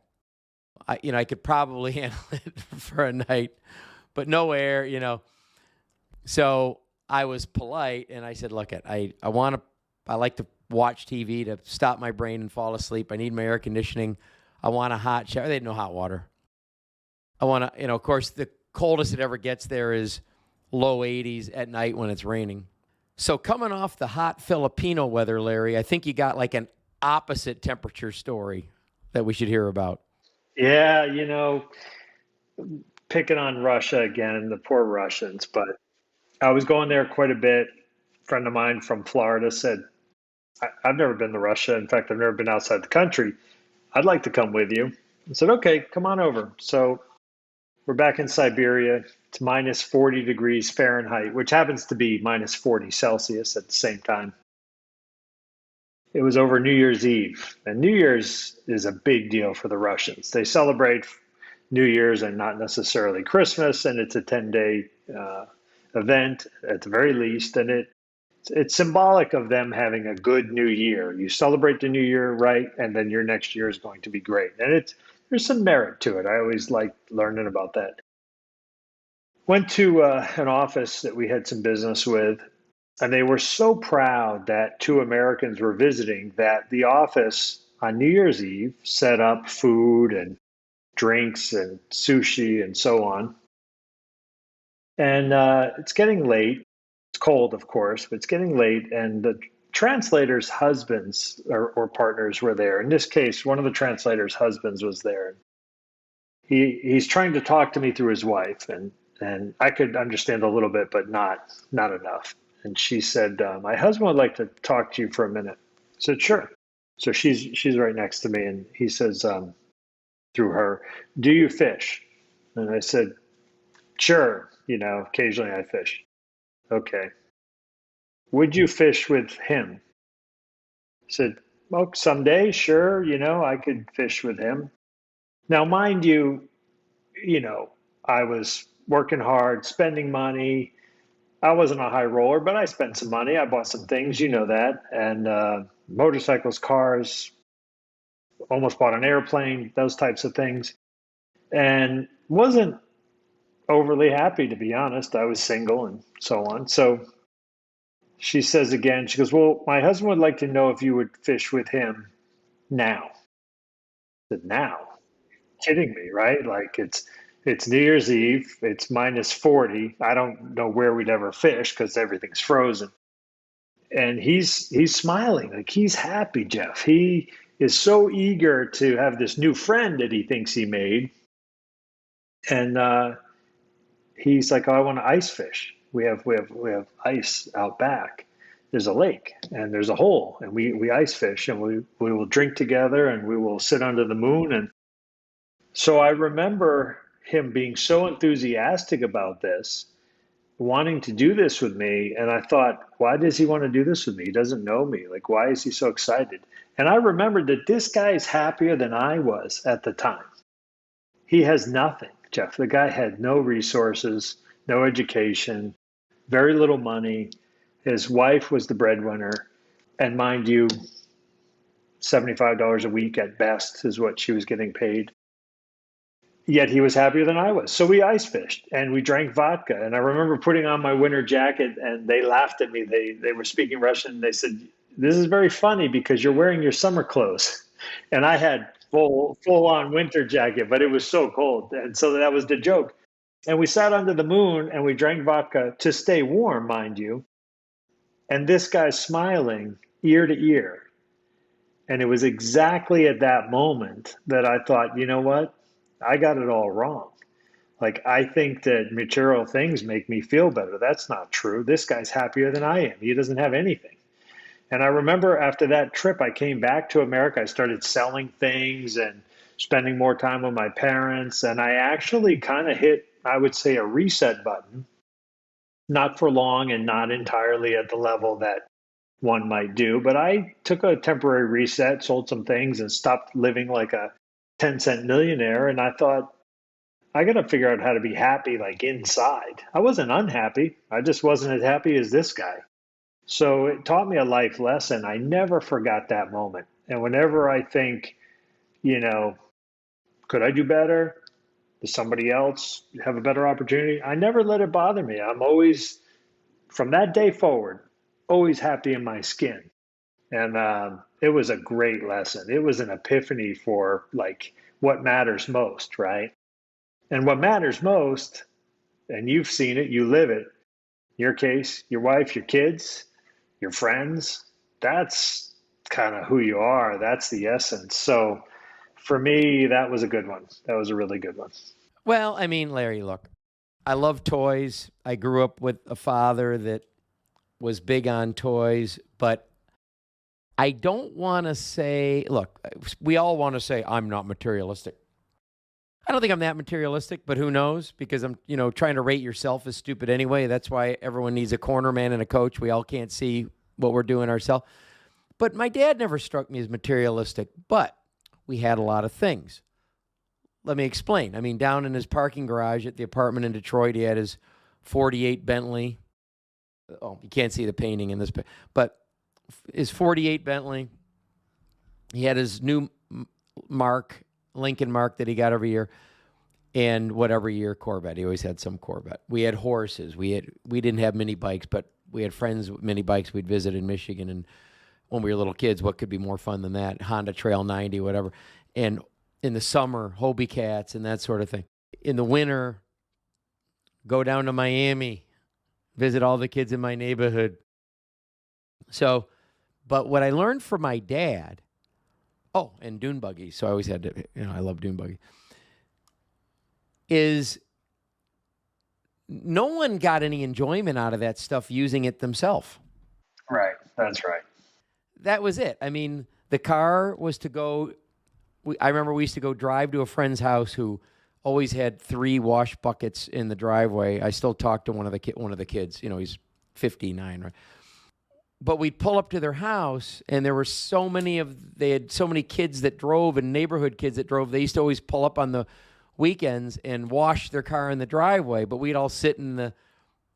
I could probably handle it for a night, but no air, So I was polite and I said, look, I like to watch TV to stop my brain and fall asleep. I need my air conditioning. I want a hot shower. They had no hot water. I want to, of course, the coldest it ever gets there is low 80s at night when it's raining. So coming off the hot Filipino weather, Larry, I think you got like an opposite temperature story that we should hear about. Yeah, picking on Russia again, the poor Russians, but I was going there quite a bit. A friend of mine from Florida said, I've never been to Russia. In fact, I've never been outside the country. I'd like to come with you. I said, okay, come on over. So we're back in Siberia. It's minus 40 degrees Fahrenheit, which happens to be minus 40 Celsius at the same time. It was over New Year's Eve, and New Year's is a big deal for the Russians. They celebrate New Year's and not necessarily Christmas, and it's a 10-day event at the very least, and it's symbolic of them having a good new year. You celebrate the new year right, and then your next year is going to be great. And there's some merit to it. I always like learning about that. Went to an office that we had some business with, and they were so proud that 2 Americans were visiting that the office on New Year's Eve set up food and drinks and sushi and so on. And it's getting late. It's cold, of course, but it's getting late. And the translators' husbands or partners were there. In this case, one of the translators' husbands was there. He's trying to talk to me through his wife, and I could understand a little bit, but not enough. And she said, my husband would like to talk to you for a minute. I said, sure. So she's right next to me, and he says through her, do you fish? And I said, sure. Occasionally I fish. Okay. Would you fish with him? I said, well, someday, sure. I could fish with him. Now, mind you, I was working hard, spending money. I wasn't a high roller, but I spent some money. I bought some things, that, and motorcycles, cars, almost bought an airplane, those types of things, and wasn't overly happy, to be honest. I was single and so on. So she says again, she goes, well, my husband would like to know if you would fish with him now. I said, now? Kidding me, right? Like it's New Year's Eve. It's minus 40. I don't know where we'd ever fish because everything's frozen. And he's smiling, like he's happy, Jeff. He is so eager to have this new friend that he thinks he made. And he's like, oh, I want to ice fish. We have ice out back. There's a lake and there's a hole, and we ice fish, and we will drink together, and we will sit under the moon. And so I remember him being so enthusiastic about this, wanting to do this with me. And I thought, why does he want to do this with me? He doesn't know me. Like, why is he so excited? And I remembered that this guy is happier than I was at the time. He has nothing, Jeff. The guy had no resources, no education, very little money. His wife was the breadwinner. And mind you, $75 a week at best is what she was getting paid. Yet he was happier than I was. So we ice fished and we drank vodka. And I remember putting on my winter jacket and they laughed at me. They were speaking Russian. They said, "This is very funny because you're wearing your summer clothes." And I had full on winter jacket, but it was so cold. And so that was the joke. And we sat under the moon and we drank vodka to stay warm, mind you. And this guy's smiling ear to ear. And it was exactly at that moment that I thought, you know what? I got it all wrong. Like, I think that material things make me feel better. That's not true. This guy's happier than I am. He doesn't have anything. And I remember after that trip, I came back to America. I started selling things and spending more time with my parents. And I actually kind of hit, I would say, a reset button. Not for long and not entirely at the level that one might do, but I took a temporary reset, sold some things, and stopped living like a 10-cent millionaire. And I thought, I got to figure out how to be happy, like inside. I wasn't unhappy. I just wasn't as happy as this guy. So it taught me a life lesson. I never forgot that moment. And whenever I think, you know, could I do better? Does somebody else have a better opportunity? I never let it bother me. I'm always, from that day forward, always happy in my skin. And it was a great lesson. It was an epiphany for like what matters most, right? And what matters most, and you've seen it, you live it, your case, your wife, your kids, your friends, that's kind of who you are. That's the essence. So for me, that was a good one. That was a really good one. Well, I mean, Larry, look, I love toys. I grew up with a father that was big on toys, but I don't want to say, look, we all want to say I'm not materialistic. I don't think I'm that materialistic, but who knows? Because I'm, trying to rate yourself is stupid anyway. That's why everyone needs a corner man and a coach. We all can't see what we're doing ourselves. But my dad never struck me as materialistic, but we had a lot of things. Let me explain. I mean, down in his parking garage at the apartment in Detroit, he had his 48 Bentley. Oh, you can't see the painting in this, but his 48 Bentley. He had his new Lincoln Mark that he got every year, and whatever year Corvette. He always had some Corvette. We had horses. We didn't have mini bikes, but we had friends with mini bikes we'd visit in Michigan. And when we were little kids, what could be more fun than that? Honda Trail 90, whatever. And in the summer, Hobie Cats and that sort of thing. In the winter, go down to Miami, visit all the kids in my neighborhood. So, but what I learned from my dad, and dune buggy. So I always had to, I love dune buggy, is no one got any enjoyment out of that stuff using it themselves. Right. That's right. That was it. I mean, the car was to go, I remember we used to go drive to a friend's house who always had 3 wash buckets in the driveway. I still talk to one of the kids, he's 59, right? But we'd pull up to their house, and there were they had so many kids that drove, and neighborhood kids that drove. They used to always pull up on the weekends and wash their car in the driveway, but we'd all sit in the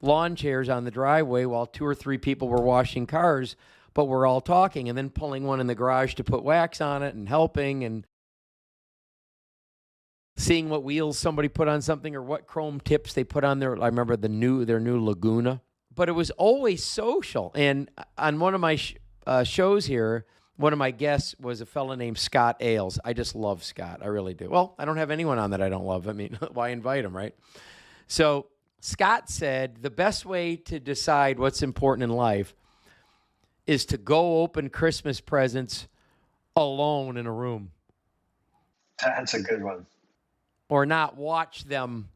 lawn chairs on the driveway while 2 or 3 people were washing cars, but we're all talking and then pulling one in the garage to put wax on it and helping and seeing what wheels somebody put on something or what chrome tips they put on I remember their new Laguna. But it was always social. And on one of my shows here, one of my guests was a fellow named Scott Ailes. I just love Scott. I really do. Well, I don't have anyone on that I don't love. I mean, why invite him, right? So Scott said the best way to decide what's important in life is to go open Christmas presents alone in a room. That's a good one. Or not watch them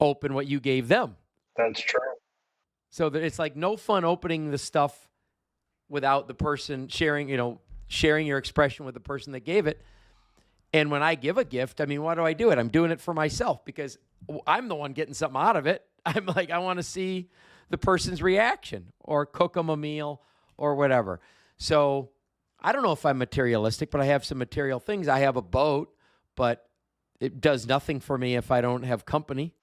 open what you gave them. That's true. So that it's like no fun opening the stuff without the person sharing your expression with the person that gave it. And when I give a gift, I mean, why do I do it? I'm doing it for myself because I'm the one getting something out of it. I'm like, I want to see the person's reaction or cook them a meal or whatever. So I don't know if I'm materialistic, but I have some material things. I have a boat, but it does nothing for me if I don't have company,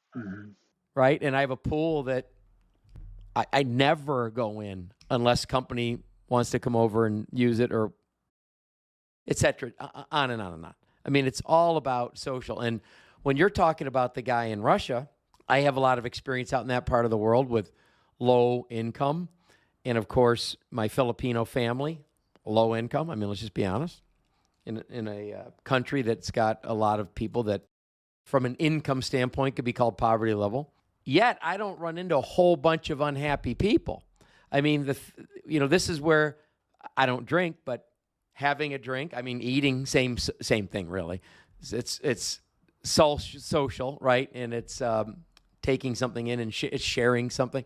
right? And I have a pool that I never go in unless company wants to come over and use it, or et cetera, on and on and on. I mean, it's all about social. And when you're talking about the guy in Russia, I have a lot of experience out in that part of the world with low income. And of course, my Filipino family, low income. I mean, let's just be honest. In a country that's got a lot of people that, from an income standpoint, could be called poverty level. Yet, I don't run into a whole bunch of unhappy people. I mean, this is where I don't drink, but having a drink, I mean, eating, same thing, really. It's social, right? And it's taking something in and it's sharing something.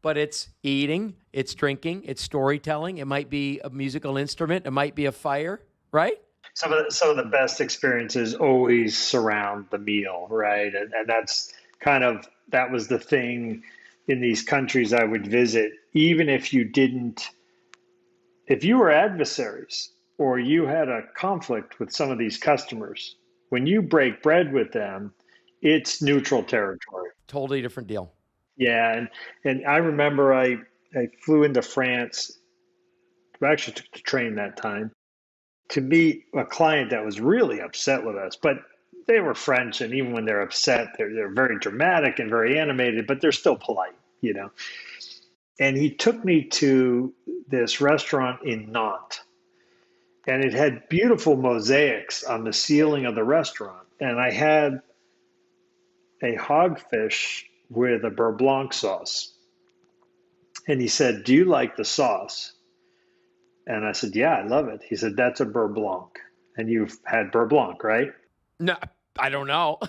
But it's eating, it's drinking, it's storytelling. It might be a musical instrument. It might be a fire, right? Some of the best experiences always surround the meal, right? And that was the thing in these countries I would visit. Even if you were adversaries or you had a conflict with some of these customers, when you break bread with them, it's neutral territory. Totally different deal. Yeah, and I remember I flew into France. I actually took the train that time to meet a client that was really upset with us. But they were French, and even when they're upset, they're very dramatic and very animated, but they're still polite, you know. And he took me to this restaurant in Nantes, and it had beautiful mosaics on the ceiling of the restaurant. And I had a hogfish with a Beurre Blanc sauce. And he said, "Do you like the sauce?" And I said, "Yeah, I love it." He said, "That's a Beurre Blanc." And you've had Beurre Blanc, right? No, I don't know.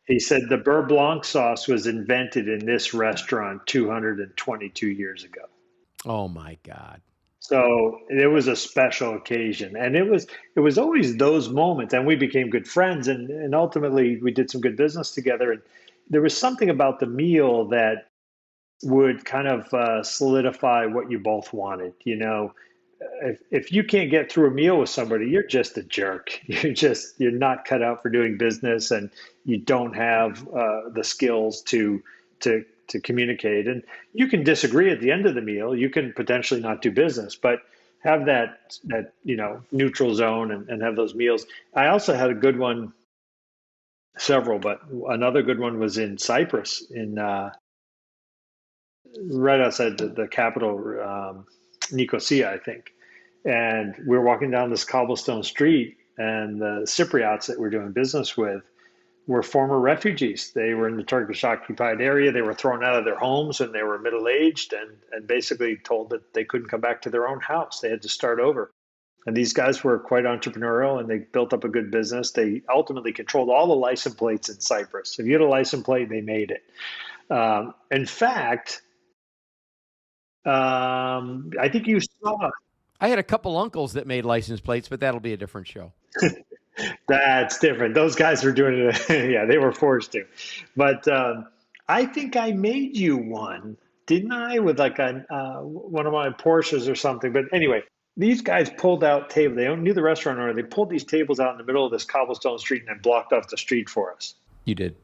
He said, "The Beurre Blanc sauce was invented in this restaurant 222 years ago." Oh, my God. So it was a special occasion. And it was always those moments. And we became good friends. And ultimately, we did some good business together. And there was something about the meal that would kind of solidify what you both wanted. You know, if you can't get through a meal with somebody, you're just a jerk. You're not cut out for doing business, and you don't have the skills to communicate. And you can disagree at the end of the meal. You can potentially not do business, but have that neutral zone and have those meals. I also had a good one, several, but another good one was in Cyprus, in right outside the capital, Nicosia, I think. And we were walking down this cobblestone street, and the Cypriots that we're doing business with were former refugees. They were in the Turkish occupied area. They were thrown out of their homes when they were middle-aged and basically told that they couldn't come back to their own house. They had to start over. And these guys were quite entrepreneurial, and they built up a good business. They ultimately controlled all the license plates in Cyprus. If you had a license plate, they made it. In fact, I think you saw. I had a couple uncles that made license plates, but that'll be a different show. That's different. Those guys were doing it. Yeah, they were forced to. But I think I made you one, didn't I? With like one of my Porsches or something. But anyway, these guys pulled out tables. They knew the restaurant owner. They pulled these tables out in the middle of this cobblestone street and then blocked off the street for us. You did.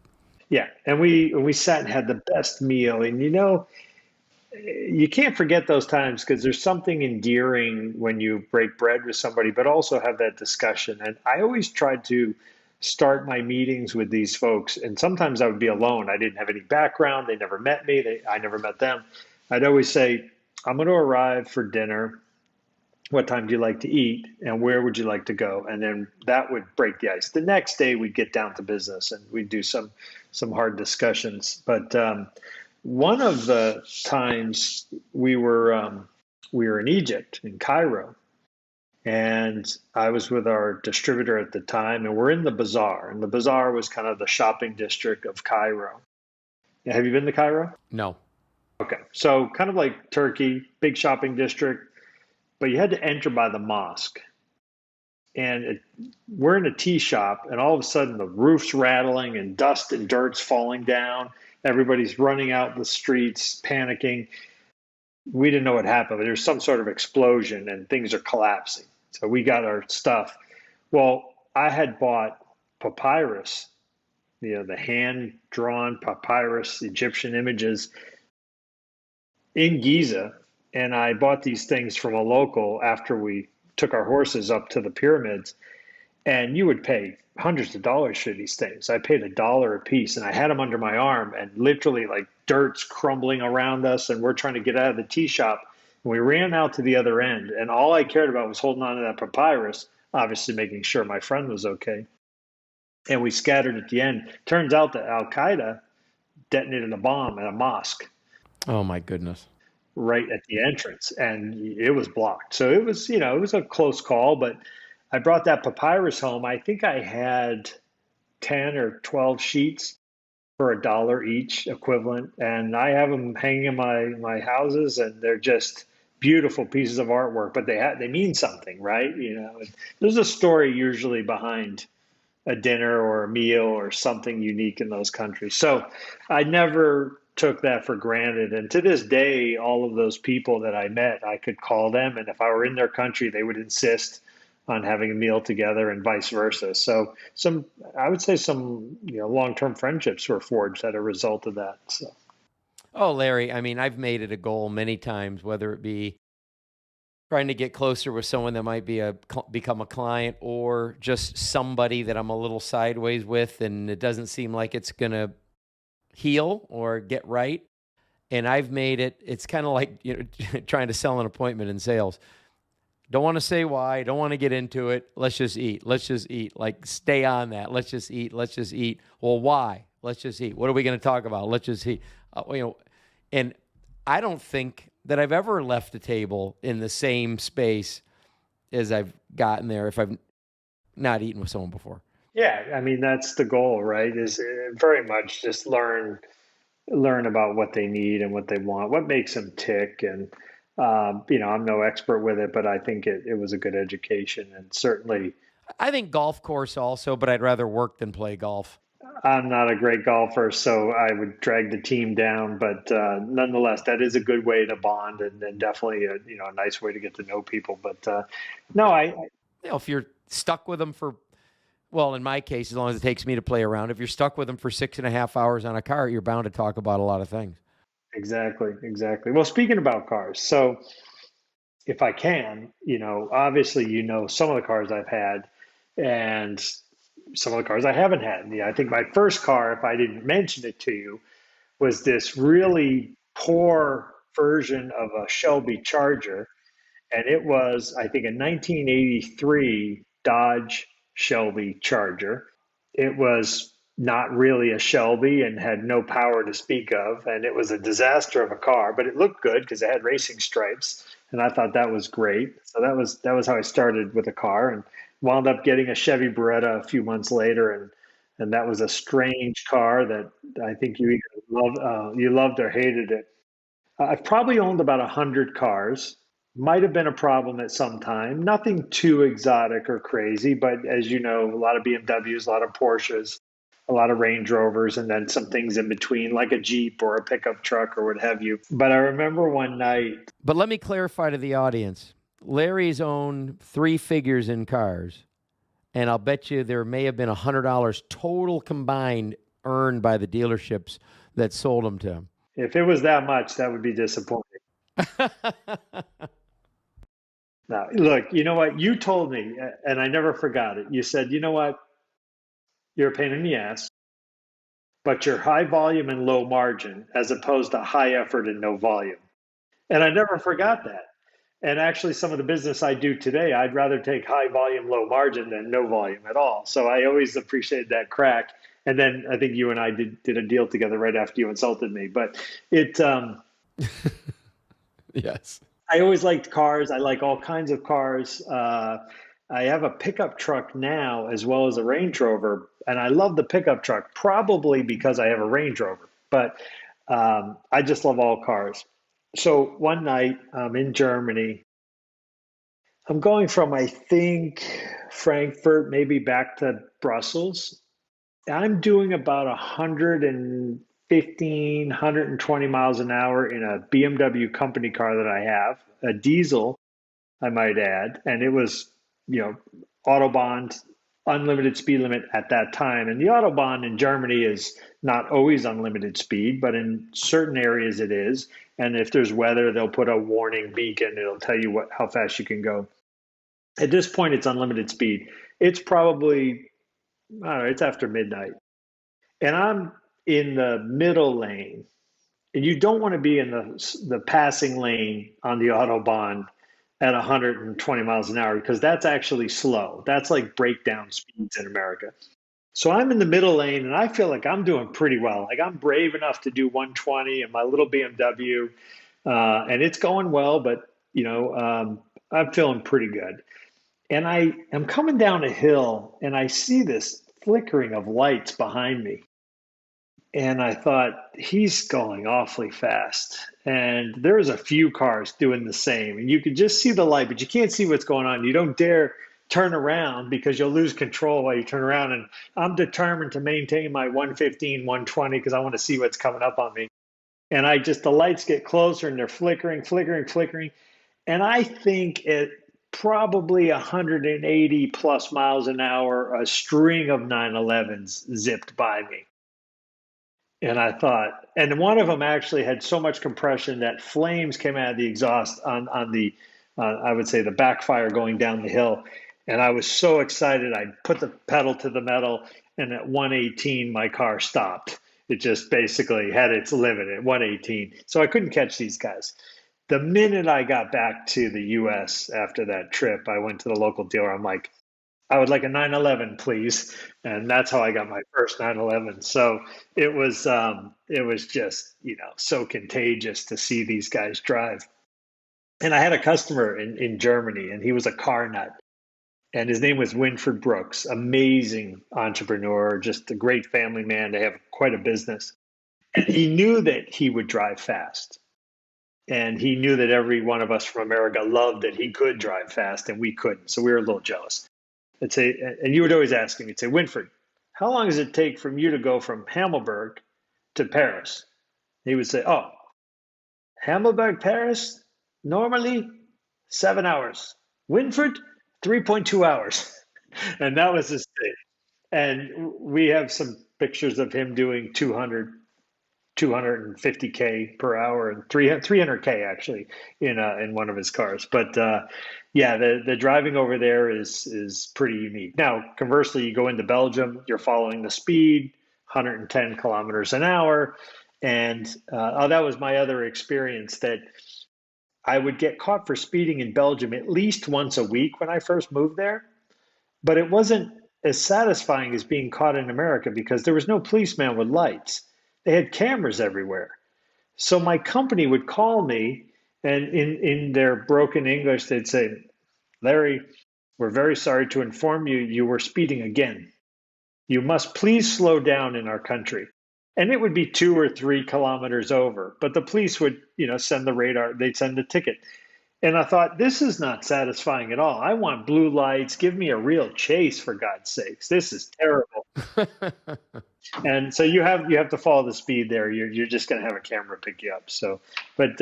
Yeah, and we sat and had the best meal. And you can't forget those times, because there's something endearing when you break bread with somebody, but also have that discussion. And I always tried to start my meetings with these folks, and sometimes I would be alone. I didn't have any background. They never met me. I never met them. I'd always say, "I'm going to arrive for dinner. What time do you like to eat? And where would you like to go?" And then that would break the ice. The next day, we'd get down to business, and we'd do some hard discussions. But one of the times we were in Egypt, in Cairo, and I was with our distributor at the time, and we're in the bazaar. And the bazaar was kind of the shopping district of Cairo. Have you been to Cairo? No. Okay. So kind of like Turkey, big shopping district, but you had to enter by the mosque. And we're in a tea shop, and all of a sudden the roof's rattling and dust and dirt's falling down. Everybody's running out the streets, panicking. We didn't know what happened, but there's some sort of explosion and things are collapsing. So we got our stuff. Well, I had bought papyrus, the hand-drawn papyrus Egyptian images in Giza, and I bought these things from a local after we took our horses up to the pyramids, and you would pay hundreds of dollars for these things. I paid $1 a piece, and I had them under my arm, and literally like dirt's crumbling around us, and we're trying to get out of the tea shop. And we ran out to the other end, and all I cared about was holding on to that papyrus, obviously making sure my friend was okay. And we scattered at the end. Turns out that Al-Qaeda detonated a bomb at a mosque Oh my goodness. right at the entrance, and it was blocked. So it was, it was a close call, but I brought that papyrus home. I think I had 10 or 12 sheets for $1 each equivalent, and I have them hanging in my houses, and they're just beautiful pieces of artwork, but they mean something, right? There's a story usually behind a dinner or a meal or something unique in those countries. So I never took that for granted. And to this day, all of those people that I met, I could call them. And if I were in their country, they would insist on having a meal together and vice versa. So I would say some long-term friendships were forged as a result of that. So. Oh, Larry, I mean, I've made it a goal many times, whether it be trying to get closer with someone that might become a client, or just somebody that I'm a little sideways with and it doesn't seem like it's going to heal or get right. And I've made it's kind of like, trying to sell an appointment in sales. Don't want to say why, don't want to get into it. Let's just eat. Let's just eat. Like, stay on that. Let's just eat. Let's just eat. Well, why? Let's just eat. What are we going to talk about? Let's just eat. And I don't think that I've ever left a table in the same space as I've gotten there if I've not eaten with someone before. Yeah, I mean, that's the goal, right? Is very much just learn about what they need and what they want, what makes them tick. And, I'm no expert with it, but I think it was a good education. And certainly, I think golf course also, but I'd rather work than play golf. I'm not a great golfer, so I would drag the team down. But nonetheless, that is a good way to bond, and definitely a nice way to get to know people. But no, if you're stuck with them well, in my case, as long as it takes me to play around, if you're stuck with them for 6.5 hours on a car, you're bound to talk about a lot of things. Exactly. Well, speaking about cars, so if I can, obviously, some of the cars I've had, and some of the cars I haven't had. I think my first car, if I didn't mention it to you, was this really poor version of a Shelby Charger. And it was, I think, a 1983 Dodge Shelby Charger. It was not really a Shelby and had no power to speak of. And it was a disaster of a car, but it looked good because it had racing stripes. And I thought that was great. So that was how I started with a car, and wound up getting a Chevy Beretta a few months later. And that was a strange car that I think you either loved or hated it. I've probably owned about 100 cars. Might have been a problem at some time. Nothing too exotic or crazy, but as you know, a lot of BMWs, a lot of Porsches, a lot of Range Rovers, and then some things in between, like a Jeep or a pickup truck or what have you. But I remember one night. But let me clarify to the audience. Larry's owned 3 figures in cars, and I'll bet you there may have been $100 total combined earned by the dealerships that sold them to him. If it was that much, that would be disappointing. Now, look, you know what? You told me, and I never forgot it. You said, you know what? You're a pain in the ass, but you're high volume and low margin as opposed to high effort and no volume. And I never forgot that. And actually, some of the business I do today, I'd rather take high volume, low margin than no volume at all. So I always appreciate that crack. And then I think you and I did a deal together right after you insulted me. But it, yes. I always liked cars. I like all kinds of cars. I have a pickup truck now as well as a Range Rover. And I love the pickup truck probably because I have a Range Rover. But I just love all cars. So one night I'm in Germany. I'm going from, I think, Frankfurt, maybe back to Brussels. I'm doing about 115, 120 miles an hour in a BMW company car that I have, a diesel, I might add. And it was, Autobahn unlimited speed limit at that time. And the Autobahn in Germany is not always unlimited speed, but in certain areas it is. And if there's weather, they'll put a warning beacon. It'll tell you how fast you can go. At this point, it's unlimited speed. It's probably, I don't know, it's after midnight. And I'm in the middle lane. And you don't want to be in the passing lane on the Autobahn at 120 miles an hour because that's actually slow. That's like breakdown speeds in America. So I'm in the middle lane and I feel like I'm doing pretty well. Like I'm brave enough to do 120 in my little BMW, and it's going well, but I'm feeling pretty good. And I am coming down a hill and I see this flickering of lights behind me. And I thought, he's going awfully fast. And there's a few cars doing the same. And you can just see the light, but you can't see what's going on. You don't dare turn around because you'll lose control while you turn around. And I'm determined to maintain my 115, 120 because I want to see what's coming up on me. And the lights get closer and they're flickering, flickering, flickering. And I think at probably 180 plus miles an hour, a string of 911s zipped by me. And I thought, and one of them actually had so much compression that flames came out of the exhaust on the, I would say, the backfire going down the hill. And I was so excited, I put the pedal to the metal, and at 118, my car stopped. It just basically had its limit at 118. So I couldn't catch these guys. The minute I got back to the US after that trip, I went to the local dealer. I'm like, I would like a 911, please. And that's how I got my first 911. So it was just, so contagious to see these guys drive. And I had a customer in Germany, and he was a car nut. And his name was Winfred Brooks, amazing entrepreneur, just a great family man. They have quite a business. And he knew that he would drive fast. And he knew that every one of us from America loved that he could drive fast and we couldn't. So we were a little jealous. And you would always ask him, you'd say, Winfred, how long does it take from you to go from Hammelburg to Paris? He would say, oh, Hammelburg, Paris, normally 7 hours. Winfred, 3.2 hours. And that was his thing. And we have some pictures of him doing 250K per hour and 300K actually in one of his cars. But the driving over there is pretty unique. Now, conversely, you go into Belgium, you're following the speed, 110 kilometers an hour. And that was my other experience, that I would get caught for speeding in Belgium at least once a week when I first moved there. But it wasn't as satisfying as being caught in America because there was no policeman with lights. They had cameras everywhere. So my company would call me, and in their broken English, they'd say, Larry, we're very sorry to inform you, you were speeding again. You must please slow down in our country. And it would be 2 or 3 kilometers over. But the police would, send the radar, they'd send a ticket. And I thought, this is not satisfying at all. I want blue lights. Give me a real chase, for God's sakes. This is terrible. And so you have to follow the speed there. You're just going to have a camera pick you up. So, but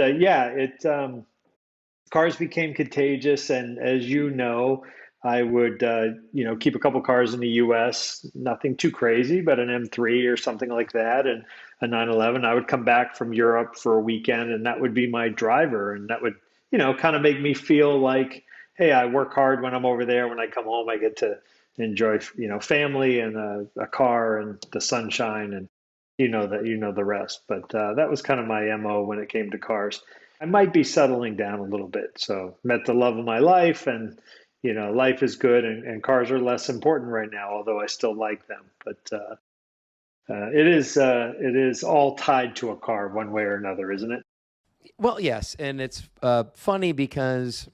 cars became contagious, and as you know, I would keep a couple cars in the U.S. Nothing too crazy, but an M3 or something like that, and a 911. I would come back from Europe for a weekend, and that would be my driver, and that would kind of make me feel like, hey, I work hard when I'm over there. When I come home, I get to enjoy, family and a car and the sunshine and the rest. But that was kind of my MO when it came to cars. I might be settling down a little bit. So met the love of my life, and life is good, and cars are less important right now, although I still like them. But it is all tied to a car one way or another, isn't it? Well, yes, and it's funny because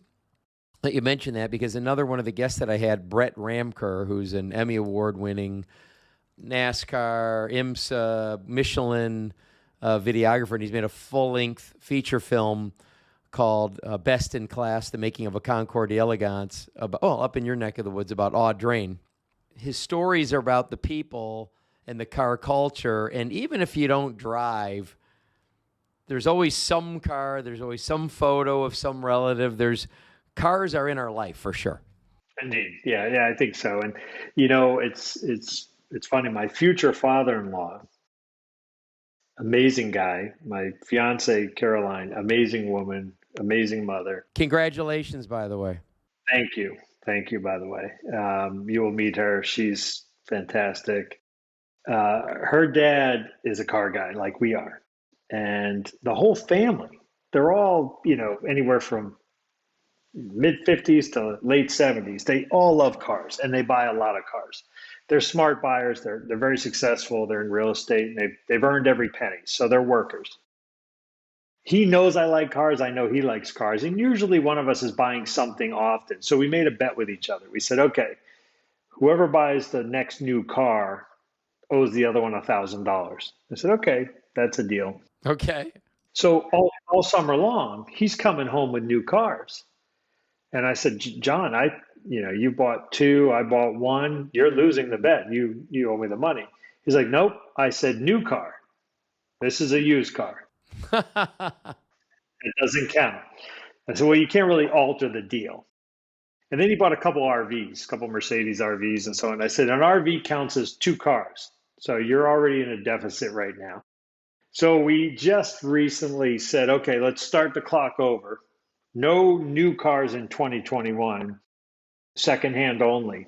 that you mentioned that, because another one of the guests that I had, Brett Ramker, who's an Emmy Award-winning NASCAR, IMSA, Michelin videographer, and he's made a full-length feature film called Best in Class, The Making of a Concorde Elegance, up in your neck of the woods, about Audrain. His stories are about the people and the car culture, and even if you don't drive, there's always some car, there's always some photo of some relative. Cars are in our life for sure. Indeed. Yeah, yeah, I think so. And it's funny. My future father-in-law, amazing guy. My fiance Caroline, amazing woman, amazing mother. Congratulations, by the way. Thank you. Thank you, by the way. You will meet her. She's fantastic. Her dad is a car guy like we are. And the whole family, they're all, anywhere from mid 50s to late 70s. They all love cars and they buy a lot of cars. They're smart buyers. They're very successful. They're in real estate and they've earned every penny. So they're workers. He knows I like cars. I know he likes cars. And usually one of us is buying something often. So we made a bet with each other. We said, okay, whoever buys the next new car owes the other one $1,000. I said, okay, that's a deal. Okay. So all summer long, he's coming home with new cars. And I said, John, you bought two, I bought one. You're losing the bet. You owe me the money. He's like, nope. I said, new car. This is a used car. It doesn't count. I said, well, you can't really alter the deal. And then he bought a couple RVs, a couple Mercedes RVs and so on. I said, an RV counts as two cars. So you're already in a deficit right now. So we just recently said, okay, let's start the clock over. No new cars in 2021, secondhand only.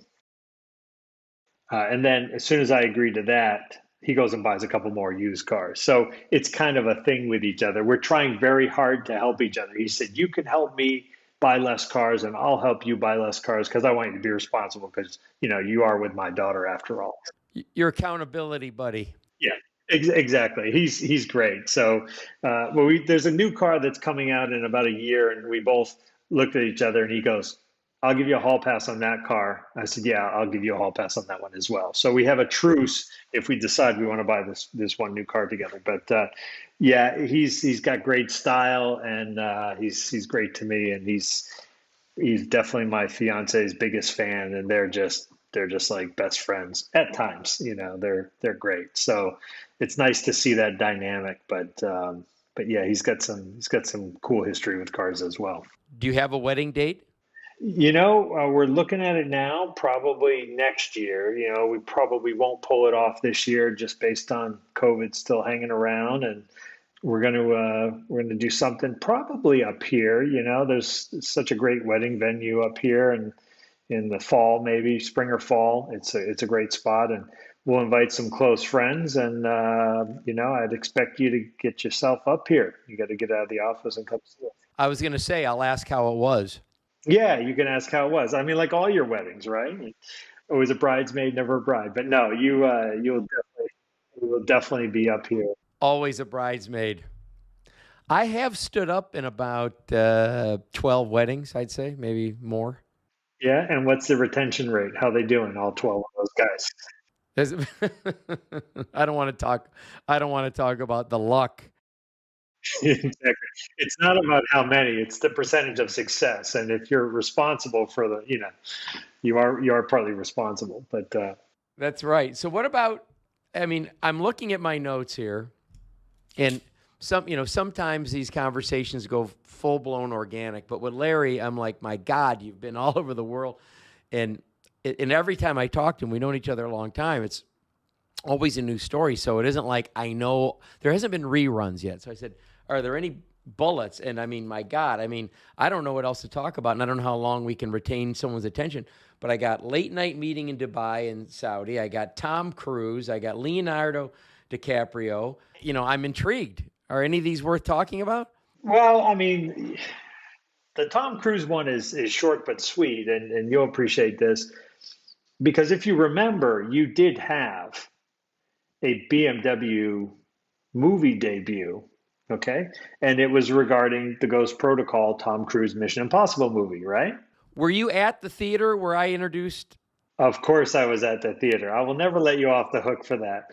And then as soon as I agreed to that, he goes and buys a couple more used cars. So it's kind of a thing with each other. We're trying very hard to help each other. He said, you can help me buy less cars and I'll help you buy less cars because I want you to be responsible because, you are with my daughter after all. Your accountability buddy. Yeah. Exactly. He's great. So, there's a new car that's coming out in about a year, and we both looked at each other, and he goes, "I'll give you a hall pass on that car." I said, "Yeah, I'll give you a hall pass on that one as well." So we have a truce if we decide we want to buy this one new car together. But yeah, he's got great style, and he's great to me, and he's definitely my fiance's biggest fan, and they're just like best friends at times. They're great. So it's nice to see that dynamic. But yeah, he's got some cool history with cars as well. Do you have a wedding date? We're looking at it now, probably next year. We probably won't pull it off this year just based on COVID still hanging around, and we're going to do something probably up here. There's such a great wedding venue up here, and in the fall, maybe spring or fall, it's a great spot, and we'll invite some close friends. And I'd expect you to get yourself up here. You got to get out of the office and come see us. I was going to say, I'll ask how it was. Yeah, you can ask how it was. I mean, like all your weddings, right? Always a bridesmaid, never a bride. But no, you will definitely be up here. Always a bridesmaid. I have stood up in about 12 weddings, I'd say, maybe more. Yeah, and what's the retention rate? How they doing, all 12 of those guys? I don't want to talk about the luck. Exactly. It's not about how many, it's the percentage of success. And if you're responsible for you are partly responsible. But That's right. So what about, I'm looking at my notes here, and sometimes these conversations go full blown organic, but with Larry, I'm like, my God, you've been all over the world. And every time I talk to him, we known each other a long time. It's always a new story. So it isn't like I know, there hasn't been reruns yet. So I said, are there any bullets? And my God, I don't know what else to talk about. And I don't know how long we can retain someone's attention, but I got late night meeting in Dubai and Saudi. I got Tom Cruise. I got Leonardo DiCaprio. I'm intrigued. Are any of these worth talking about? Well, the Tom Cruise one is short but sweet, and you'll appreciate this because if you remember, you did have a BMW movie debut, okay? And it was regarding the Ghost Protocol, Tom Cruise Mission Impossible movie, right? Were you at the theater where I introduced? Of course I was at the theater. I will never let you off the hook for that.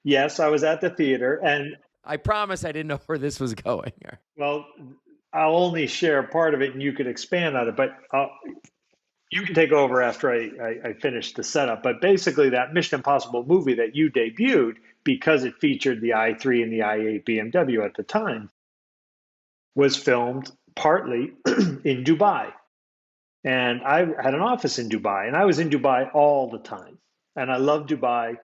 Yes, I was at the theater, and I promise I didn't know where this was going. well, I'll only share part of it, and you could expand on it, but you can take over after I finish the setup. But basically, that Mission Impossible movie that you debuted, because it featured the i3 and the i8 BMW at the time, was filmed partly in Dubai. And I had an office in Dubai, and I was in Dubai all the time. And I love Dubai.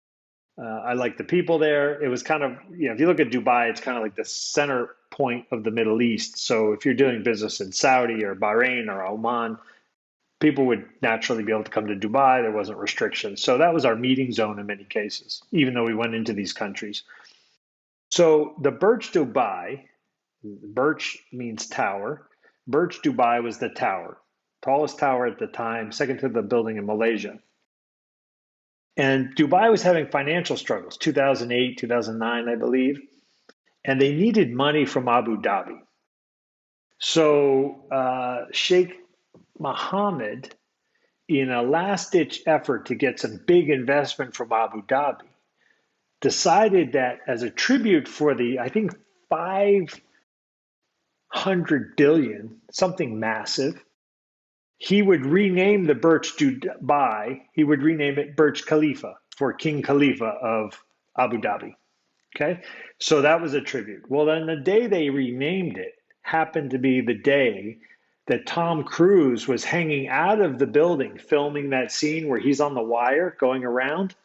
I like the people there. It was kind of, if you look at Dubai, it's kind of like the center point of the Middle East. So if you're doing business in Saudi or Bahrain or Oman, people would naturally be able to come to Dubai. There wasn't restrictions. So that was our meeting zone in many cases, even though we went into these countries. So the Burj Dubai, Burj means tower. Burj Dubai was the tower, tallest tower at the time, second to the building in Malaysia. And Dubai was having financial struggles, 2008, 2009, I believe, and they needed money from Abu Dhabi. So Sheikh Mohammed, in a last-ditch effort to get some big investment from Abu Dhabi, decided that as a tribute for the, I think, 500 billion, something massive, he would rename the Burj Dubai, he would rename it Burj Khalifa for King Khalifa of Abu Dhabi. Okay, so that was a tribute. Well, then the day they renamed it happened to be the day that Tom Cruise was hanging out of the building filming that scene where he's on the wire going around.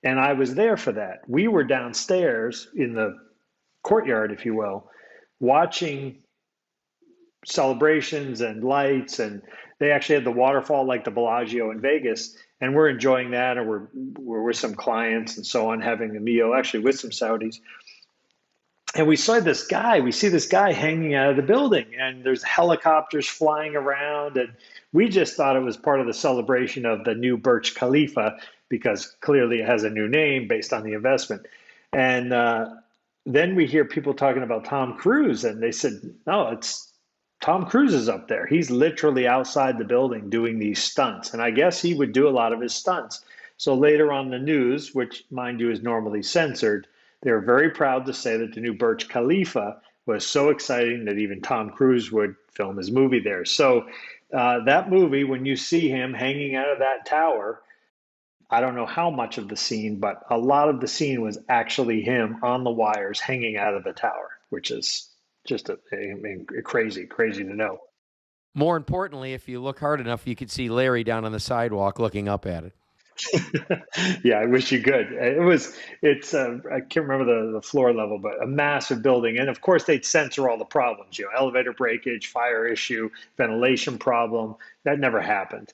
And I was there for that. We were downstairs in the courtyard, if you will, watching celebrations and lights, and they actually had the waterfall like the Bellagio in Vegas, and we're enjoying that, and we're with some clients and so on, having a meal, actually with some Saudis. And we see this guy hanging out of the building, and there's helicopters flying around, and we just thought it was part of the celebration of the new Burj Khalifa, because clearly it has a new name based on the investment. And then we hear people talking about Tom Cruise, and they said, no, it's Tom Cruise is up there. He's literally outside the building doing these stunts. And I guess he would do a lot of his stunts. So later on the news, which mind you is normally censored, they were very proud to say that the new Burj Khalifa was so exciting that even Tom Cruise would film his movie there. So that movie, when you see him hanging out of that tower, I don't know how much of the scene, but a lot of the scene was actually him on the wires hanging out of the tower, which is just crazy to know. More importantly, if you look hard enough, you could see Larry down on the sidewalk looking up at it. Yeah, I wish you could. I can't remember the floor level, but a massive building. And of course, they'd censor all the problems, elevator breakage, fire issue, ventilation problem. That never happened.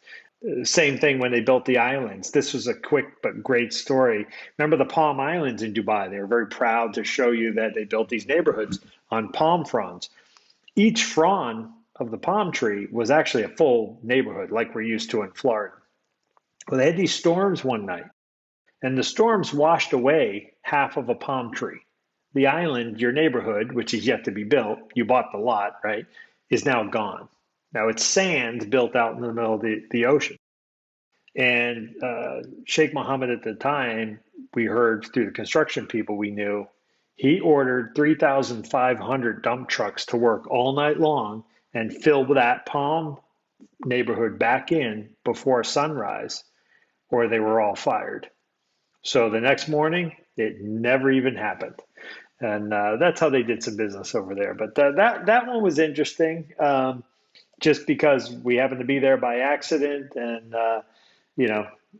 Same thing when they built the islands. This was a quick but great story. Remember the Palm Islands in Dubai? They were very proud to show you that they built these neighborhoods on palm fronds. Each frond of the palm tree was actually a full neighborhood like we're used to in Florida. Well, they had these storms one night, and the storms washed away half of a palm tree. The island, your neighborhood, which is yet to be built, you bought the lot, right, is now gone. Now it's sand built out in the middle of the ocean. And Sheikh Mohammed at the time, we heard through the construction people we knew, he ordered 3,500 dump trucks to work all night long and fill that palm neighborhood back in before sunrise, or they were all fired. So the next morning, it never even happened. And that's how they did some business over there. But that one was interesting. Just because we happened to be there by accident, and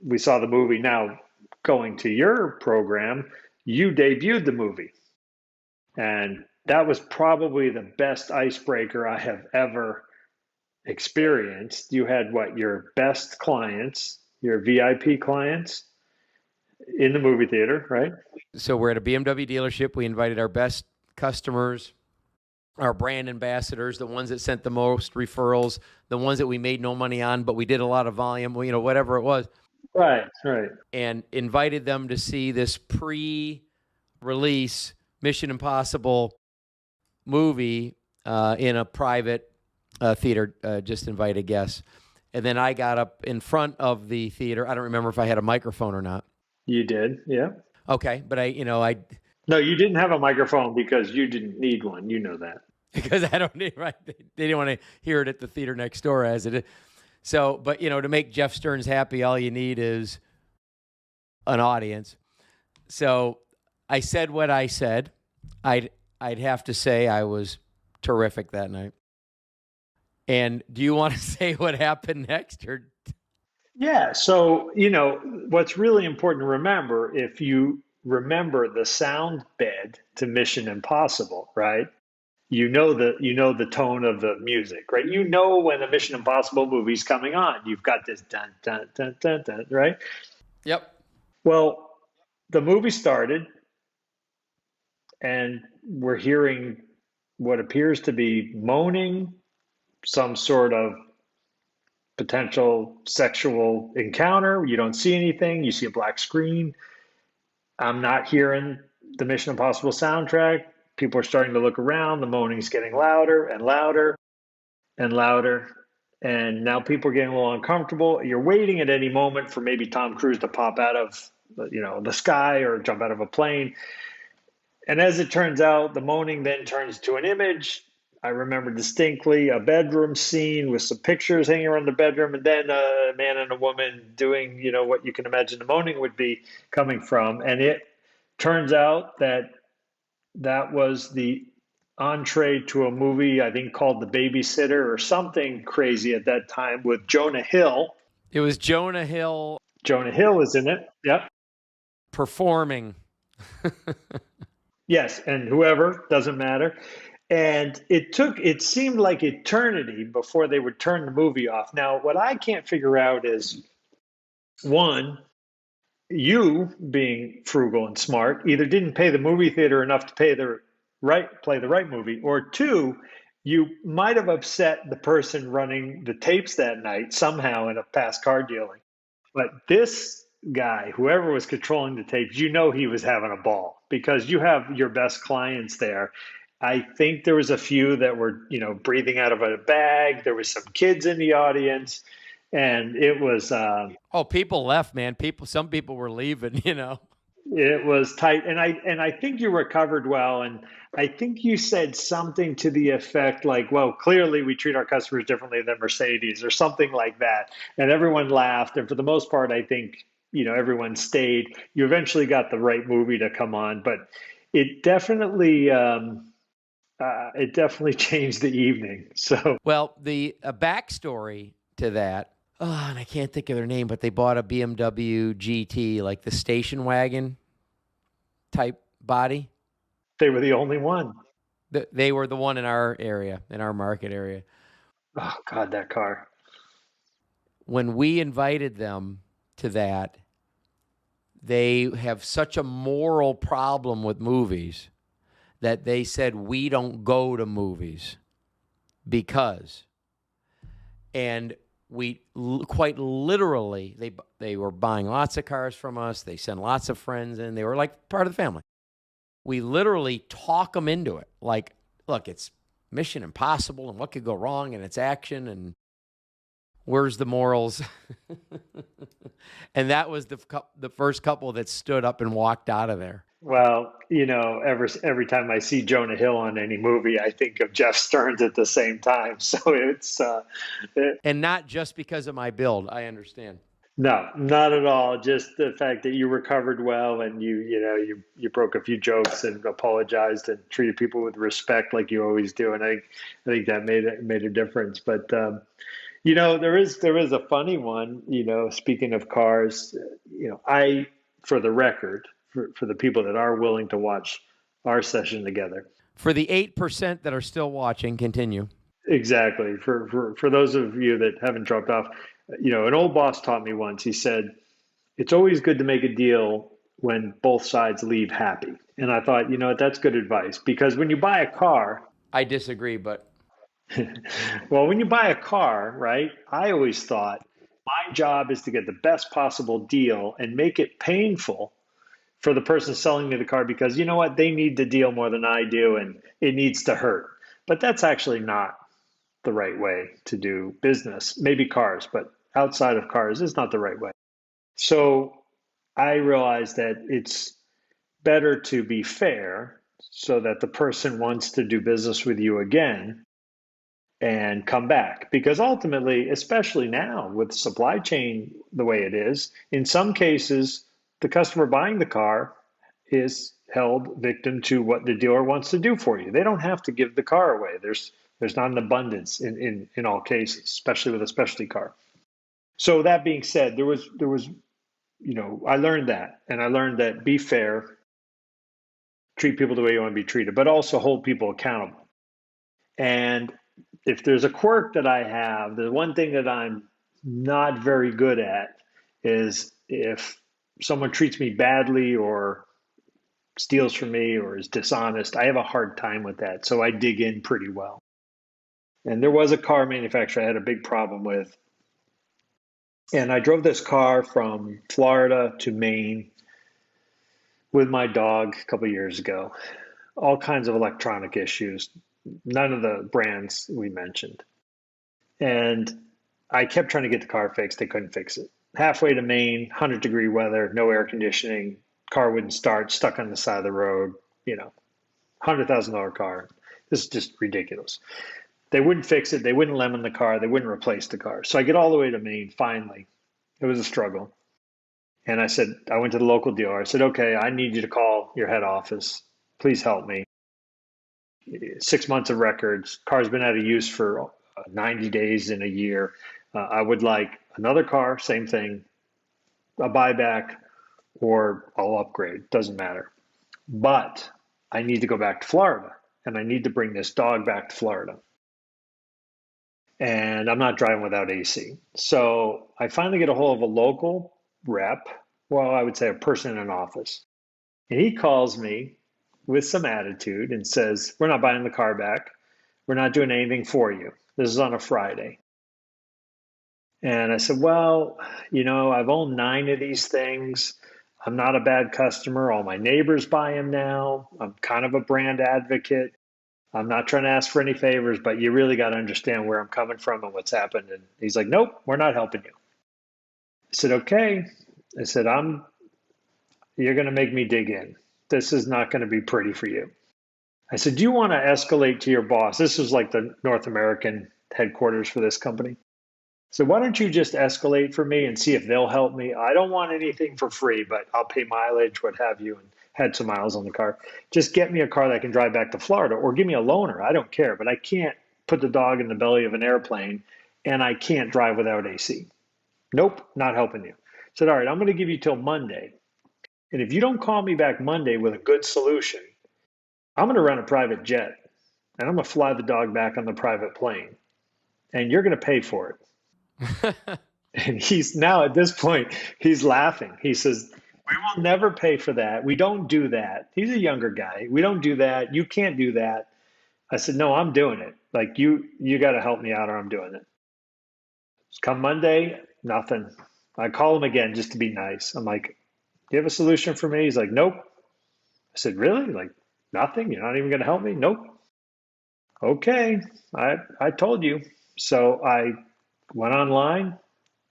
we saw the movie. Now, going to your program, you debuted the movie, and that was probably the best icebreaker I have ever experienced. You had your best clients, your VIP clients in the movie theater, right? So we're at a BMW dealership. We invited our best customers, our brand ambassadors, the ones that sent the most referrals, the ones that we made no money on, but we did a lot of volume, whatever it was. Right. And invited them to see this pre-release Mission Impossible movie in a private theater, just invited guests. And then I got up in front of the theater. I don't remember if I had a microphone or not. You did, yeah. Okay, but I No, you didn't have a microphone because you didn't need one. You know that. Because I don't need, right? They didn't want to hear it at the theater next door as it is. So, but to make Jeff Stearns happy, all you need is an audience. So I said what I said. I'd have to say I was terrific that night. And do you want to say what happened next? Or Yeah. So, what's really important to remember, if you remember the sound bed to Mission Impossible, right? You know the tone of the music, right? You know when a Mission Impossible movie's coming on. You've got this dun dun dun dun dun, right? Yep. Well, the movie started, and we're hearing what appears to be moaning, some sort of potential sexual encounter. You don't see anything. You see a black screen. I'm not hearing the Mission Impossible soundtrack. People are starting to look around. The moaning's getting louder and louder and louder. And now people are getting a little uncomfortable. You're waiting at any moment for maybe Tom Cruise to pop out of, the sky or jump out of a plane. And as it turns out, the moaning then turns to an image. I remember distinctly a bedroom scene with some pictures hanging around the bedroom, and then a man and a woman doing, what you can imagine the moaning would be coming from. And it turns out that that was the entree to a movie, I think called The Babysitter or something crazy at that time, with Jonah Hill. It was Jonah Hill. Jonah Hill was in it. Yep. Performing. Yes, and whoever, doesn't matter. And it seemed like eternity before they would turn the movie off. Now, what I can't figure out is, one, you being frugal and smart either didn't pay the movie theater enough to play the right movie, or two, you might have upset the person running the tapes that night somehow in a past car dealing. But this guy, whoever was controlling the tapes, he was having a ball, because you have your best clients there. I think there was a few that were, breathing out of a bag. There was some kids in the audience, and it was. People left, man. Some people were leaving. It was tight, and I think you recovered well, and I think you said something to the effect like, "Well, clearly we treat our customers differently than Mercedes," or something like that, and everyone laughed. And for the most part, I think everyone stayed. You eventually got the right movie to come on, but it definitely. It definitely changed the evening. So, well, the backstory to that, and I can't think of their name, but they bought a BMW GT, like the station wagon type body. They were the only one. They were the one in our area, in our market area. Oh, God, that car. When we invited them to that, they have such a moral problem with movies that they said, we don't go to movies because, and we quite literally, they were buying lots of cars from us. They sent lots of friends in. They were like part of the family. We literally talk them into it. Like, look, it's Mission Impossible, and what could go wrong, and it's action, and where's the morals? And that was the first couple that stood up and walked out of there. Well, every time I see Jonah Hill on any movie, I think of Jeff Stearns at the same time. So it's and not just because of my build. I understand. No, not at all. Just the fact that you recovered well, and you broke a few jokes and apologized and treated people with respect like you always do. And I think that made a difference. But there is a funny one. Speaking of cars, for the record, for the people that are willing to watch our session together. For the 8% that are still watching, continue. Exactly. For those of you that haven't dropped off, an old boss taught me once. He said, it's always good to make a deal when both sides leave happy. And I thought, that's good advice, because when you buy a car. I disagree, but. Well, when you buy a car, right, I always thought my job is to get the best possible deal and make it painful for the person selling me the car, because you know what? They need the deal more than I do, and it needs to hurt. But that's actually not the right way to do business. Maybe cars, but outside of cars is not the right way. So I realized that it's better to be fair so that the person wants to do business with you again and come back. Because ultimately, especially now with supply chain the way it is, in some cases, the customer buying the car is held victim to what the dealer wants to do for you. They don't have to give the car away. There's There's not an abundance in all cases, especially with a specialty car. So that being said, there was, I learned that, and I learned that be fair, treat people the way you want to be treated, but also hold people accountable. And if there's a quirk that I have, the one thing that I'm not very good at is if someone treats me badly or steals from me or is dishonest, I have a hard time with that. So I dig in pretty well. And there was a car manufacturer I had a big problem with. And I drove this car from Florida to Maine with my dog a couple of years ago. All kinds of electronic issues, none of the brands we mentioned. And I kept trying to get the car fixed. They couldn't fix it. Halfway to Maine, 100-degree weather, no air conditioning, car wouldn't start, stuck on the side of the road, $100,000 car. This is just ridiculous. They wouldn't fix it. They wouldn't lemon the car. They wouldn't replace the car. So I get all the way to Maine, finally. It was a struggle. And I went to the local dealer. I said, okay, I need you to call your head office. Please help me. 6 months of records. Car's been out of use for 90 days in a year. I would like another car, same thing, a buyback, or I'll upgrade. Doesn't matter. But I need to go back to Florida, and I need to bring this dog back to Florida. And I'm not driving without AC. So I finally get a hold of a local rep, well, I would say a person in an office. And he calls me with some attitude and says, we're not buying the car back. We're not doing anything for you. This is on a Friday. And I said, well, I've owned 9 of these things. I'm not a bad customer. All my neighbors buy them now. I'm kind of a brand advocate. I'm not trying to ask for any favors, but you really got to understand where I'm coming from and what's happened. And he's like, nope, we're not helping you. I said, okay. I said, you're going to make me dig in. This is not going to be pretty for you. I said, do you want to escalate to your boss? This was like the North American headquarters for this company. So why don't you just escalate for me and see if they'll help me? I don't want anything for free, but I'll pay mileage, what have you, and had some miles on the car. Just get me a car that I can drive back to Florida, or give me a loaner. I don't care, but I can't put the dog in the belly of an airplane, and I can't drive without AC. Nope, not helping you. I said, all right, I'm going to give you till Monday. And if you don't call me back Monday with a good solution, I'm going to run a private jet, and I'm going to fly the dog back on the private plane, and you're going to pay for it. And he's now at this point, he's laughing. He says, we will never pay for that. We don't do that. He's a younger guy. We don't do that. You can't do that. I said, no, I'm doing it. Like you got to help me out or I'm doing it. Come Monday, nothing. I call him again just to be nice. I'm like, do you have a solution for me? He's like, nope. I said, really? Like nothing? You're not even going to help me? Nope. Okay. I told you. So I went online,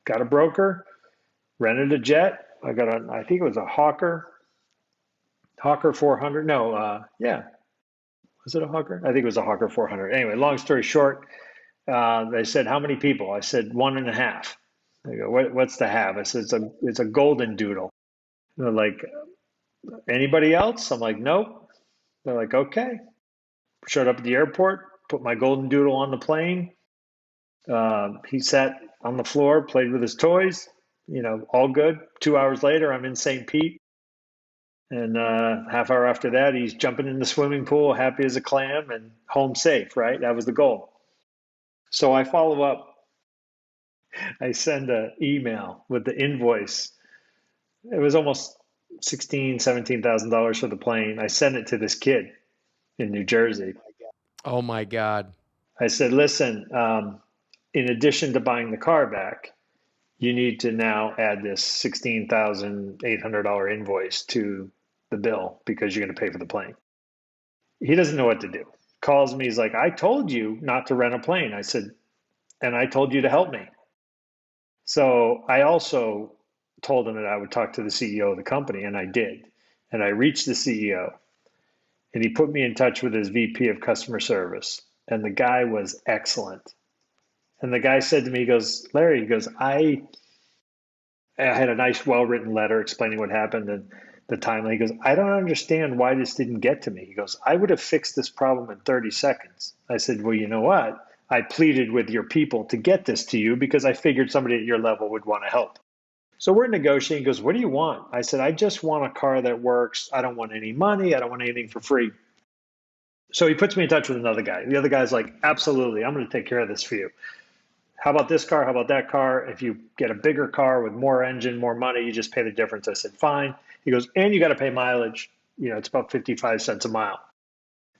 got a broker, rented a jet. I think it was a Hawker 400. No, yeah. Was it a Hawker? I think it was a Hawker 400. Anyway, long story short, they said, how many people? I said, 1.5. They go, what's the have? I said, it's a golden doodle. And they're like, anybody else? I'm like, nope. They're like, okay. Showed up at the airport, put my golden doodle on the plane. He sat on the floor, played with his toys, all good. 2 hours later, I'm in St. Pete. And half hour after that, he's jumping in the swimming pool, happy as a clam and home safe, right? That was the goal. So I follow up. I send an email with the invoice. It was almost $17,000 for the plane. I sent it to this kid in New Jersey. Oh my God. I said, listen, in addition to buying the car back, you need to now add this $16,800 invoice to the bill because you're going to pay for the plane. He doesn't know what to do. Calls me. He's like, I told you not to rent a plane. I said, and I told you to help me. So I also told him that I would talk to the CEO of the company, and I did. And I reached the CEO, and he put me in touch with his VP of customer service. And the guy was excellent. And the guy said to me, he goes, Larry, he goes, I had a nice, well-written letter explaining what happened. And the timeline. He goes, I don't understand why this didn't get to me. He goes, I would have fixed this problem in 30 seconds. I said, well, you know what? I pleaded with your people to get this to you because I figured somebody at your level would want to help. So we're negotiating. He goes, what do you want? I said, I just want a car that works. I don't want any money. I don't want anything for free. So he puts me in touch with another guy. The other guy's like, absolutely, I'm going to take care of this for you. How about this car? How about that car? If you get a bigger car with more engine, more money, you just pay the difference. I said, fine. He goes, and you got to pay mileage. You know, it's about 55 cents a mile.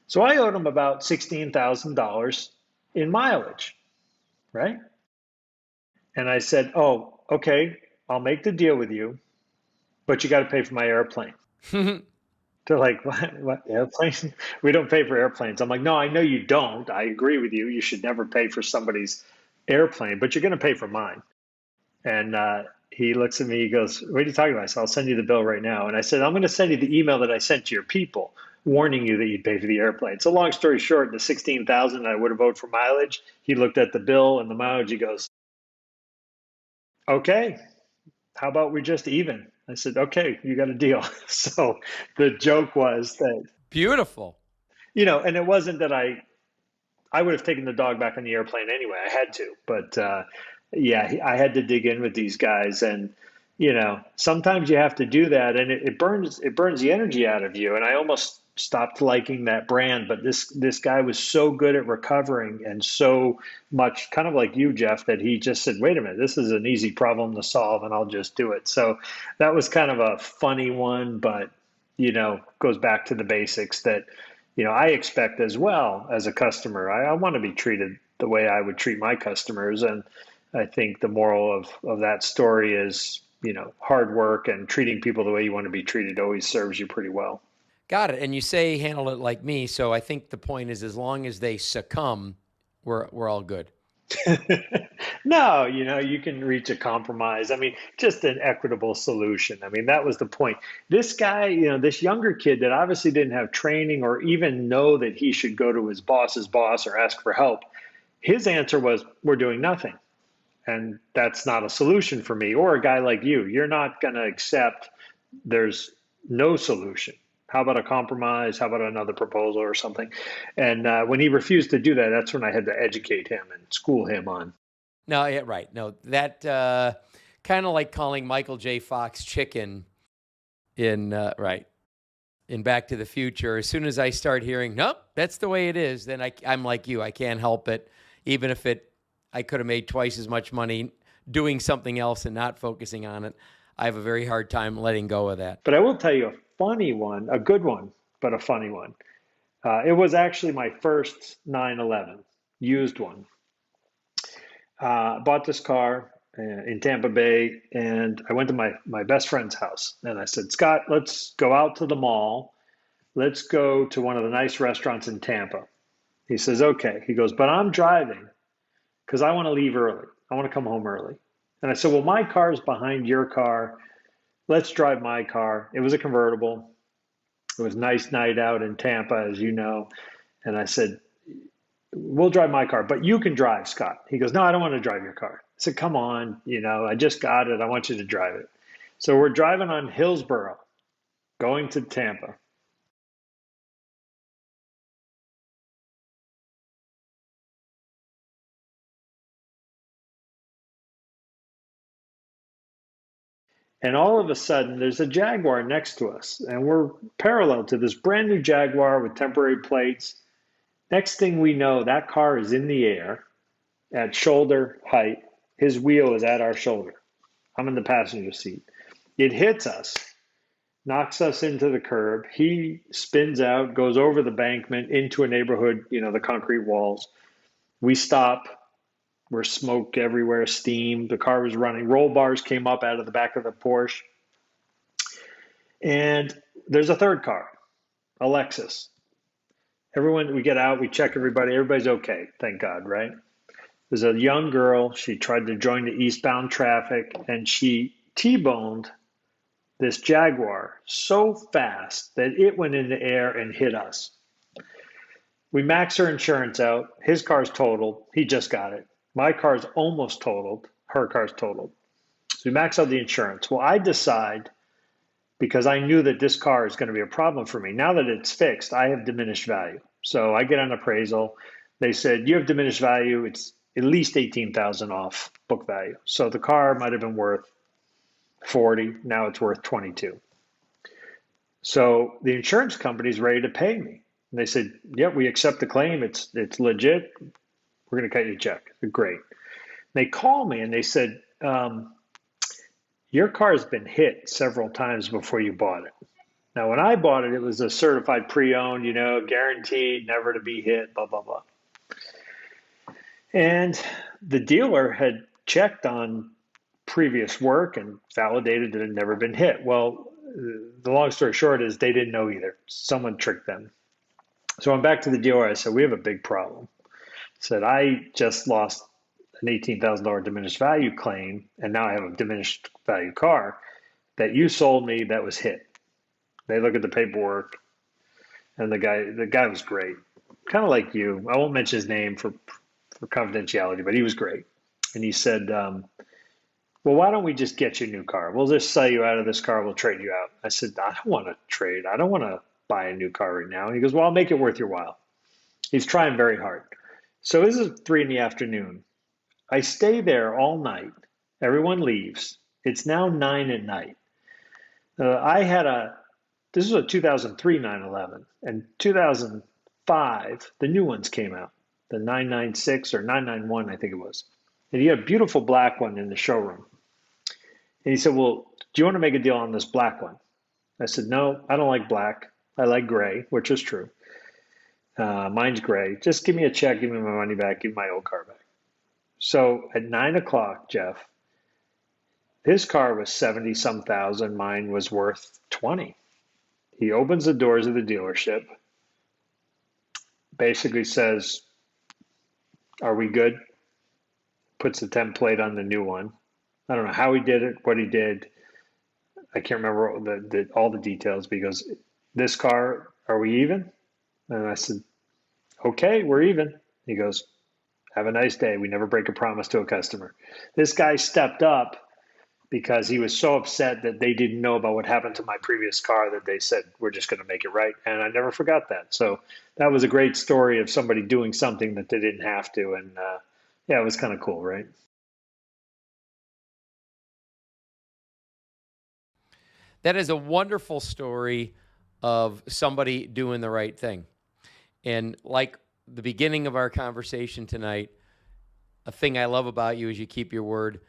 So I owed him about $16,000 in mileage, right? And I said, oh, okay, I'll make the deal with you, but you got to pay for my airplane. They're like, what airplane? We don't pay for airplanes. I'm like, no, I know you don't. I agree with you. You should never pay for somebody's airplane, but you're going to pay for mine. And he looks at me, he goes, what are you talking about? I said, I'll send you the bill right now. And I said, I'm going to send you the email that I sent to your people, warning you that you'd pay for the airplane. So long story short, the $16,000 I would have owed for mileage, he looked at the bill and the mileage, he goes, okay, how about we just even? I said, okay, you got a deal. So the joke was that. Beautiful. You know, and it wasn't that I would have taken the dog back on the airplane anyway. I had to. But yeah, I had to dig in with these guys. And, you know, sometimes you have to do that. And it burns the energy out of you. And I almost stopped liking that brand. But this guy was so good at recovering and so much kind of like you, Jeff, that he just said, wait a minute, this is an easy problem to solve and I'll just do it. So that was kind of a funny one, but, you know, goes back to the basics that, you know, I expect as well as a customer. I want to be treated the way I would treat my customers. And I think the moral of that story is, you know, hard work and treating people the way you want to be treated always serves you pretty well. Got it. And you say handle it like me. So I think the point is, as long as they succumb, we're all good. No, you know, you can reach a compromise. I mean, just an equitable solution. I mean, that was the point. This guy, you know, this younger kid that obviously didn't have training or even know that he should go to his boss's boss or ask for help, his answer was, we're doing nothing. And that's not a solution for me. Or a guy like you, you're not going to accept there's no solution. How about a compromise? How about another proposal or something? And when he refused to do that, that's when I had to educate him and school him on. No, yeah, right. No, that kind of like calling Michael J. Fox chicken in Back to the Future. As soon as I start hearing, nope, that's the way it is, then I'm like you. I can't help it. Even if I could have made twice as much money doing something else and not focusing on it, I have a very hard time letting go of that. But I will tell you a funny one, a good one, but a funny one. It was actually my first 911, used one. Bought this car in Tampa Bay, and I went to my best friend's house. And I said, Scott, let's go out to the mall. Let's go to one of the nice restaurants in Tampa. He says, okay. He goes, but I'm driving because I want to leave early. I want to come home early. And I said, well, my car's behind your car. Let's drive my car. It was a convertible. It was a nice night out in Tampa, as you know. And I said, we'll drive my car, but you can drive, Scott. He goes, no, I don't want to drive your car. I said, come on, you know, I just got it. I want you to drive it. So we're driving on Hillsborough, going to Tampa. And all of a sudden, there's a Jaguar next to us, and we're parallel to this brand new Jaguar with temporary plates. Next thing we know, that car is in the air at shoulder height. His wheel is at our shoulder. I'm in the passenger seat. It hits us, knocks us into the curb. He spins out, goes over the bankment into a neighborhood, you know, the concrete walls. We stop. There's smoke everywhere, steam. The car was running. Roll bars came up out of the back of the Porsche. And there's a third car, a Lexus. Everyone, we get out, we check everybody. Everybody's okay, thank God, right? There's a young girl. She tried to join the eastbound traffic, and she T-boned this Jaguar so fast that it went in the air and hit us. We max her insurance out. His car's totaled. He just got it. My car's almost totaled. Her car's totaled. So we max out the insurance. Well, I decide because I knew that this car is going to be a problem for me. Now that it's fixed, I have diminished value. So I get an appraisal. They said, you have diminished value. It's at least 18,000 off book value. So the car might have been worth 40. Now it's worth 22. So the insurance company's ready to pay me. And they said, yep, we accept the claim. It's legit. We're going to cut you a check. Great. They called me and they said, your car has been hit several times before you bought it. Now, when I bought it, it was a certified pre-owned, guaranteed, never to be hit, blah, blah, blah. And the dealer had checked on previous work and validated that it had never been hit. Well, the long story short is they didn't know either. Someone tricked them. So I'm back to the dealer. I said, we have a big problem. I said, I just lost an $18,000 diminished value claim, and now I have a diminished value car that you sold me that was hit. They look at the paperwork, and the guy was great. Kind of like you. I won't mention his name for confidentiality, but he was great. And he said, well, why don't we just get you a new car? We'll just sell you out of this car. We'll trade you out. I said, I don't want to trade. I don't want to buy a new car right now. And he goes, well, I'll make it worth your while. He's trying very hard. So this is 3 p.m. I stay there all night. Everyone leaves. It's now 9 at night. This was a 2003 911, and 2005, the new ones came out, the 996 or 991, I think it was. And he had a beautiful black one in the showroom. And he said, well, do you want to make a deal on this black one? I said, no, I don't like black. I like gray, which is true. Mine's gray. Just give me a check, give me my money back, give me my old car back. So at 9 o'clock, Jeff, his car was 70-some thousand. Mine was worth 20. He opens the doors of the dealership, basically says, are we good? Puts the template on the new one. I don't know how he did it, what he did. I can't remember all the details, but he goes, this car, are we even? And I said, okay, we're even. He goes, have a nice day. We never break a promise to a customer. This guy stepped up because he was so upset that they didn't know about what happened to my previous car that they said, we're just going to make it right. And I never forgot that. So that was a great story of somebody doing something that they didn't have to. And yeah, it was kind of cool, right? That is a wonderful story of somebody doing the right thing. And like the beginning of our conversation tonight, a thing I love about you is you keep your word.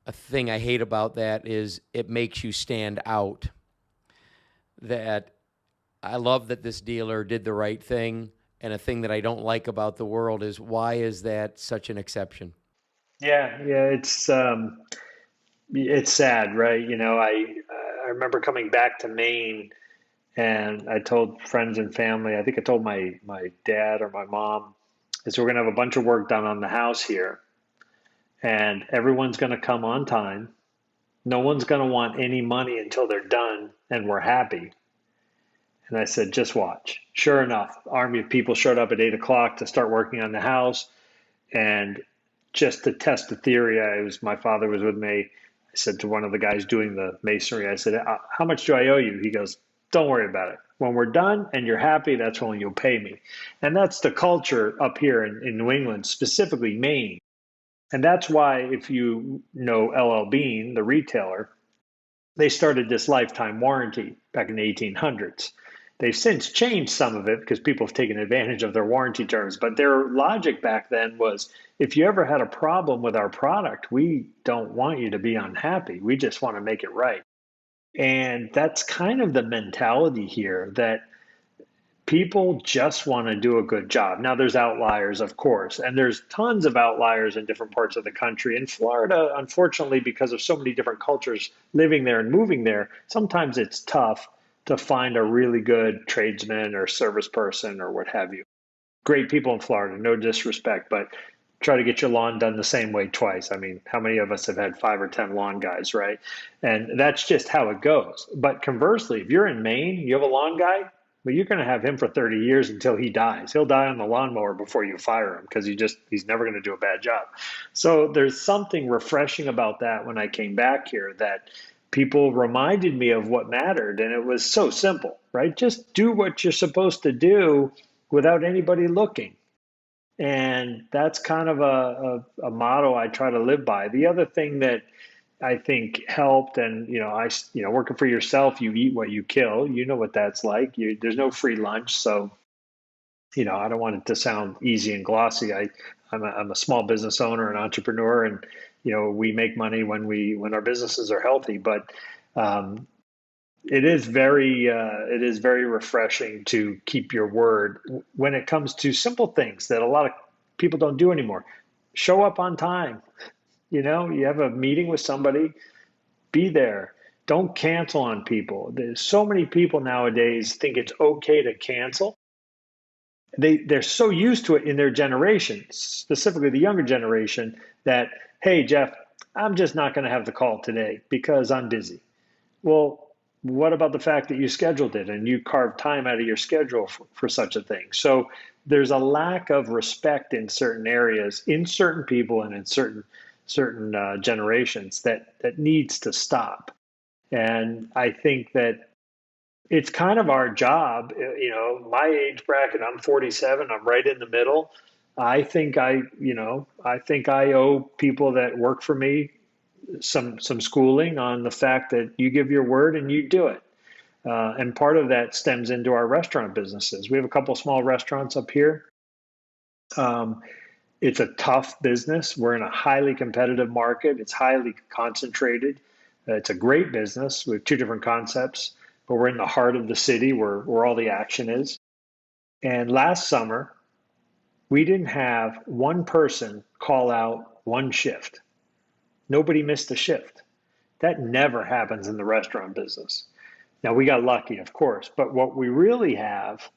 A thing I hate about that is it makes you stand out. That I love that this dealer did the right thing, and a thing that I don't like about the world is why is that such an exception? Yeah, it's sad, right? I remember coming back to Maine, and I told friends and family, I think I told my dad or my mom, is we're going to have a bunch of work done on the house here. And everyone's going to come on time. No one's going to want any money until they're done and we're happy. And I said, just watch. Sure enough, army of people showed up at 8 o'clock to start working on the house. And just to test the theory, my father was with me. I said to one of the guys doing the masonry, I said, how much do I owe you? He goes, don't worry about it. When we're done and you're happy, that's when you'll pay me. And that's the culture up here in New England, specifically Maine. And that's why, if you know LL Bean, the retailer, they started this lifetime warranty back in the 1800s. They've since changed some of it because people have taken advantage of their warranty terms. But their logic back then was, if you ever had a problem with our product, we don't want you to be unhappy. We just want to make it right. And that's kind of the mentality here, that people just want to do a good job. Now, there's outliers, of course, and there's tons of outliers in different parts of the country. In Florida, unfortunately, because of so many different cultures living there and moving there, sometimes it's tough to find a really good tradesman or service person or what have you. Great people in Florida, no disrespect, but try to get your lawn done the same way twice. I mean, how many of us have had 5 or 10 lawn guys, right? And that's just how it goes. But conversely, if you're in Maine, you have a lawn guy, well, you're going to have him for 30 years until he dies. He'll die on the lawnmower before you fire him because he's never going to do a bad job. So there's something refreshing about that when I came back here, that people reminded me of what mattered. And it was so simple, right? Just do what you're supposed to do without anybody looking. And that's kind of a motto I try to live by. The other thing that I think helped, and working for yourself, you eat what you kill. You know what that's like. There's no free lunch, so I don't want it to sound easy and glossy. I'm a small business owner, an entrepreneur, and we make money when our businesses are healthy. But it is very refreshing to keep your word when it comes to simple things that a lot of people don't do anymore. Show up on time. You have a meeting with somebody, be there. Don't cancel on people. There's so many people nowadays think it's okay to cancel. They're so used to it in their generation, specifically the younger generation, that, hey, Jeff, I'm just not going to have the call today because I'm busy. Well, what about the fact that you scheduled it and you carved time out of your schedule for such a thing? So there's a lack of respect in certain areas, in certain people, and in certain generations that needs to stop. And I think that it's kind of our job, my age bracket, I'm 47, I'm right in the middle. I think I owe people that work for me some schooling on the fact that you give your word and you do it. And part of that stems into our restaurant businesses. We have a couple small restaurants up here. It's a tough business. We're in a highly competitive market. It's highly concentrated. It's a great business with two different concepts, but we're in the heart of the city where all the action is. And last summer, we didn't have one person call out one shift. Nobody missed a shift. That never happens in the restaurant business. Now, we got lucky, of course, but what we really have,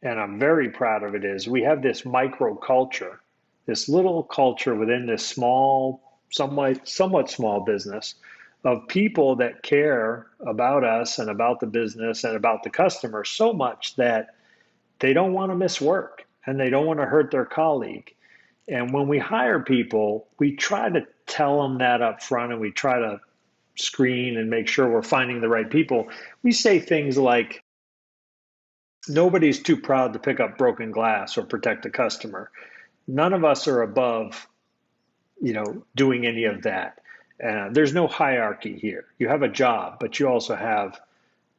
and I'm very proud of it, is we have this micro culture, this little culture within this small, somewhat small business of people that care about us and about the business and about the customer so much that they don't want to miss work and they don't want to hurt their colleague. And when we hire people, we try to tell them that up front, and we try to screen and make sure we're finding the right people. We say things like, nobody's too proud to pick up broken glass or protect a customer. None of us are above, doing any of that. There's no hierarchy here. You have a job, but you also have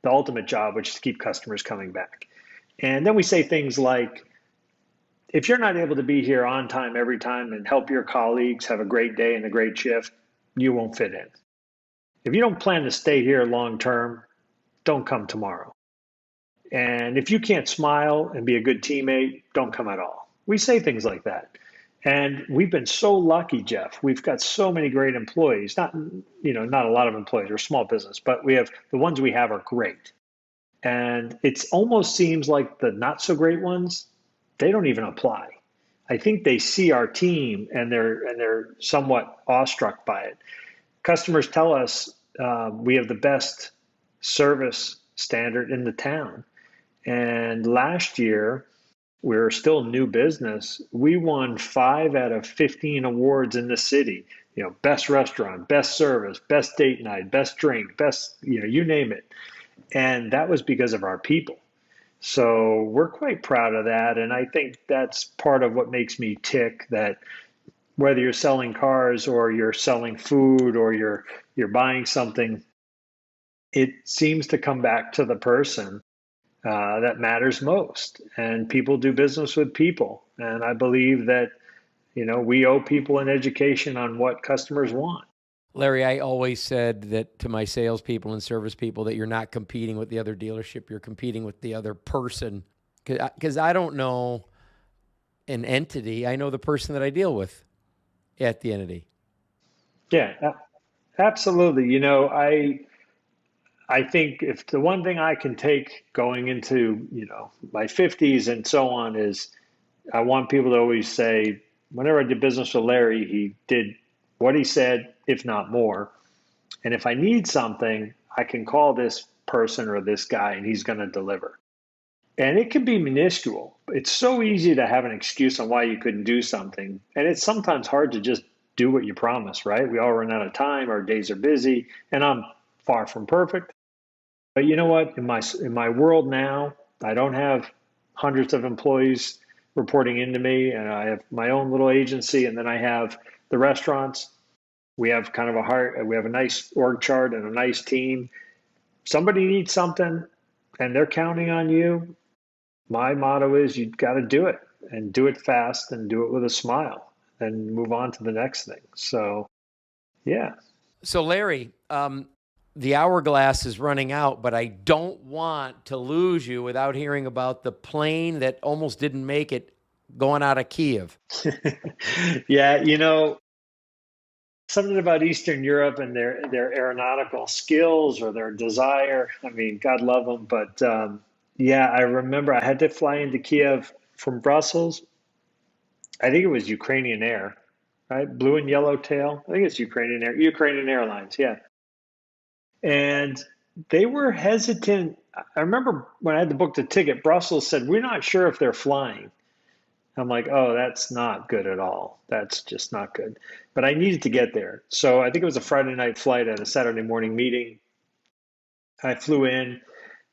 the ultimate job, which is to keep customers coming back. And then we say things like, if you're not able to be here on time every time and help your colleagues have a great day and a great shift, you won't fit in. If you don't plan to stay here long term, don't come tomorrow. And if you can't smile and be a good teammate, don't come at all. We say things like that. And we've been so lucky, Jeff. We've got so many great employees. Not a lot of employees. We're a small business, but the ones we have are great. And it almost seems like the not so great ones, they don't even apply. I think they see our team and they're somewhat awestruck by it. Customers tell us we have the best service standard in the town. And last year, we're still new business. We won 5 out of 15 awards in the city. Best restaurant, best service, best date night, best drink, best, you name it. And that was because of our people. So we're quite proud of that. And I think that's part of what makes me tick, that whether you're selling cars or you're selling food or you're buying something, it seems to come back to the person that matters most. And people do business with people. And I believe that, we owe people an education on what customers want. Larry, I always said that to my salespeople and service people that you're not competing with the other dealership, you're competing with the other person. Because I don't know an entity, I know the person that I deal with at the entity. Yeah, absolutely. I think if the one thing I can take going into, my 50s and so on is I want people to always say, whenever I did business with Larry, he did what he said, if not more. And if I need something, I can call this person or this guy and he's going to deliver. And it can be minuscule. It's so easy to have an excuse on why you couldn't do something. And it's sometimes hard to just do what you promise, right? We all run out of time. Our days are busy. And I'm far from perfect. But you know what? In my world now, I don't have hundreds of employees reporting into me, and I have my own little agency, and then I have the restaurants. We have kind of we have a nice org chart and a nice team. Somebody needs something and they're counting on you. My motto is you got to do it, and do it fast, and do it with a smile, and move on to the next thing. So, yeah. So Larry, the hourglass is running out, but I don't want to lose you without hearing about the plane that almost didn't make it going out of Kiev. Yeah, something about Eastern Europe and their aeronautical skills or their desire. I mean, God love them, but yeah, I remember I had to fly into Kiev from Brussels. I think it was Ukrainian Air, right? Blue and yellow tail. I think it's Ukrainian Airlines, yeah. And they were hesitant. I remember when I had to book the ticket, Brussels said, "We're not sure if they're flying." I'm like, "Oh, that's not good at all. That's just not good." But I needed to get there. So I think it was a Friday night flight at a Saturday morning meeting. I flew in.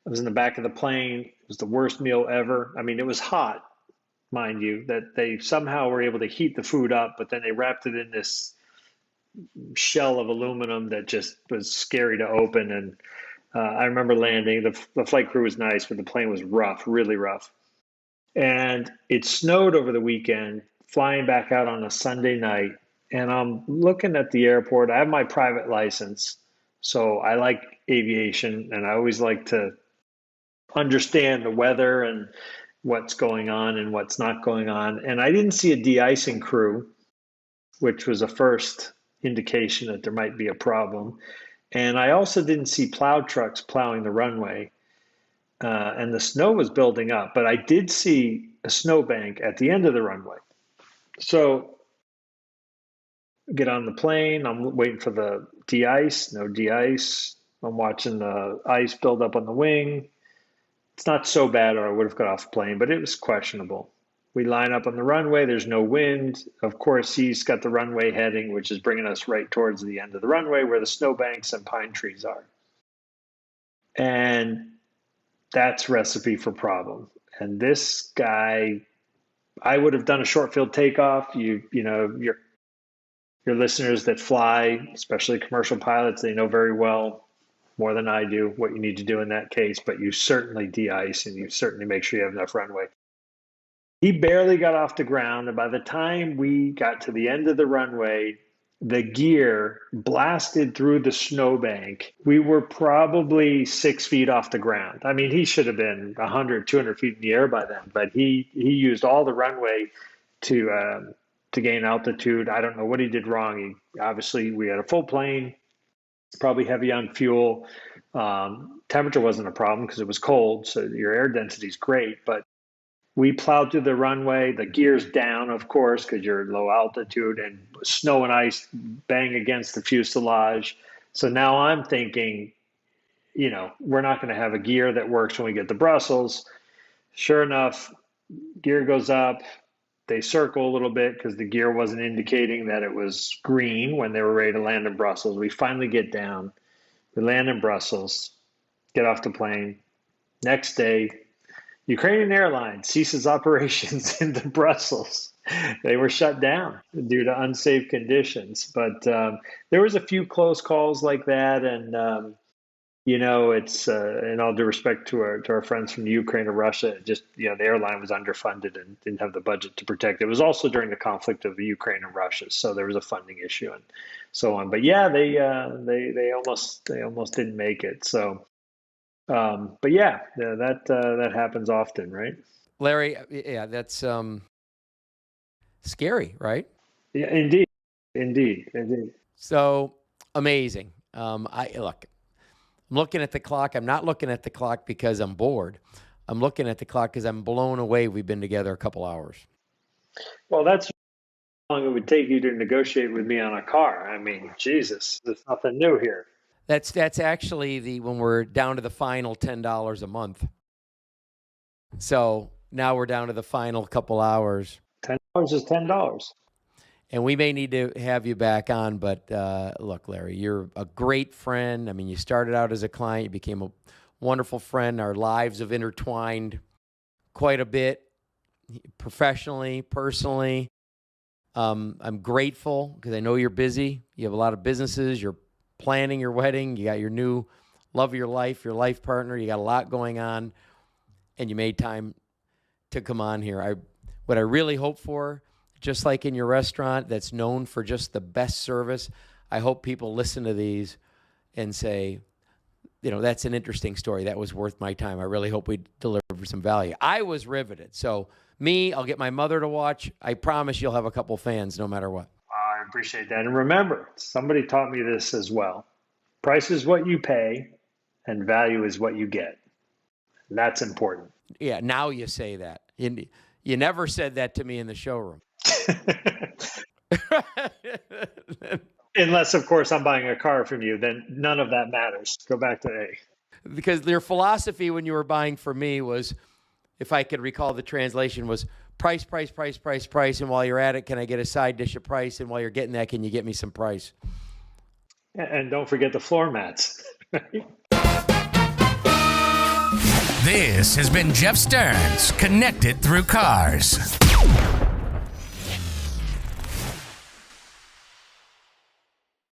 I was in the back of the plane. It was the worst meal ever. I mean, it was hot, mind you, that they somehow were able to heat the food up, but then they wrapped it in this shell of aluminum that just was scary to open. And I remember landing. The flight crew was nice, but the plane was rough, really rough. And it snowed over the weekend, flying back out on a Sunday night. And I'm looking at the airport. I have my private license, so I like aviation, and I always like to understand the weather and what's going on and what's not going on. And I didn't see a de-icing crew, which was a first indication that there might be a problem. And I also didn't see plow trucks plowing the runway. And the snow was building up, but I did see a snowbank at the end of the runway. So get on the plane. I'm waiting for the de-ice. No de-ice. I'm watching the ice build up on the wing. It's not so bad, or I would have got off the plane, but it was questionable. We line up on the runway. There's no wind. Of course, he's got the runway heading, which is bringing us right towards the end of the runway where the snowbanks and pine trees are. And that's recipe for problem. And this guy, I would have done a short field takeoff. Your listeners that fly, especially commercial pilots, they know very well, more than I do, what you need to do in that case. But you certainly de-ice, and you certainly make sure you have enough runway. He barely got off the ground, and by the time we got to the end of the runway, the gear blasted through the snowbank. We were probably 6 feet off the ground. I mean, he should have been 100, 200 feet in the air by then, but he used all the runway to gain altitude. I don't know what he did wrong. Obviously, we had a full plane, probably heavy on fuel. Temperature wasn't a problem because it was cold, so your air density is great, but we plowed through the runway, the gear's down, of course, because you're low altitude, and snow and ice bang against the fuselage. So now I'm thinking, we're not going to have a gear that works when we get to Brussels. Sure enough, gear goes up. They circle a little bit because the gear wasn't indicating that it was green when they were ready to land in Brussels. We finally get down. We land in Brussels, get off the plane. Next day, Ukrainian Airline ceases operations into Brussels. They were shut down due to unsafe conditions. But there was a few close calls like that, and it's in all due respect to our friends from Ukraine or Russia, just the airline was underfunded and didn't have the budget to protect. It was also during the conflict of Ukraine and Russia, so there was a funding issue and so on. But yeah, they almost didn't make it. So. But yeah, that happens often, right? Larry, yeah, that's scary, right? Yeah, indeed. So amazing. I'm looking at the clock. I'm not looking at the clock because I'm bored. I'm looking at the clock because I'm blown away. We've been together a couple hours. Well, that's how long it would take you to negotiate with me on a car. I mean, Jesus, there's nothing new here. That's actually when we're down to the final $10 a month. So now we're down to the final couple hours. $10 is $10. And we may need to have you back on, but look, Larry, you're a great friend. I mean, you started out as a client, you became a wonderful friend. Our lives have intertwined quite a bit, professionally, personally. I'm grateful because I know you're busy. You have a lot of businesses. You're planning your wedding. You got your new love of your life partner. You got a lot going on, and you made time to come on here. What I really hope for, just like in your restaurant that's known for just the best service, I hope people listen to these and say, that's an interesting story. That was worth my time. I really hope we deliver some value. I was riveted. So I'll get my mother to watch. I promise you'll have a couple fans no matter what. I appreciate that. And remember, somebody taught me this as well. Price is what you pay and value is what you get. That's important. Yeah, now you say that. You never said that to me in the showroom. Unless, of course, I'm buying a car from you, then none of that matters. Go back to A. Because your philosophy when you were buying from me was, if I could recall the translation, was price, price, price, price, price. And while you're at it, can I get a side dish of price? And while you're getting that, can you get me some price? And don't forget the floor mats. This has been Jeff Stearns, Connected Through Cars.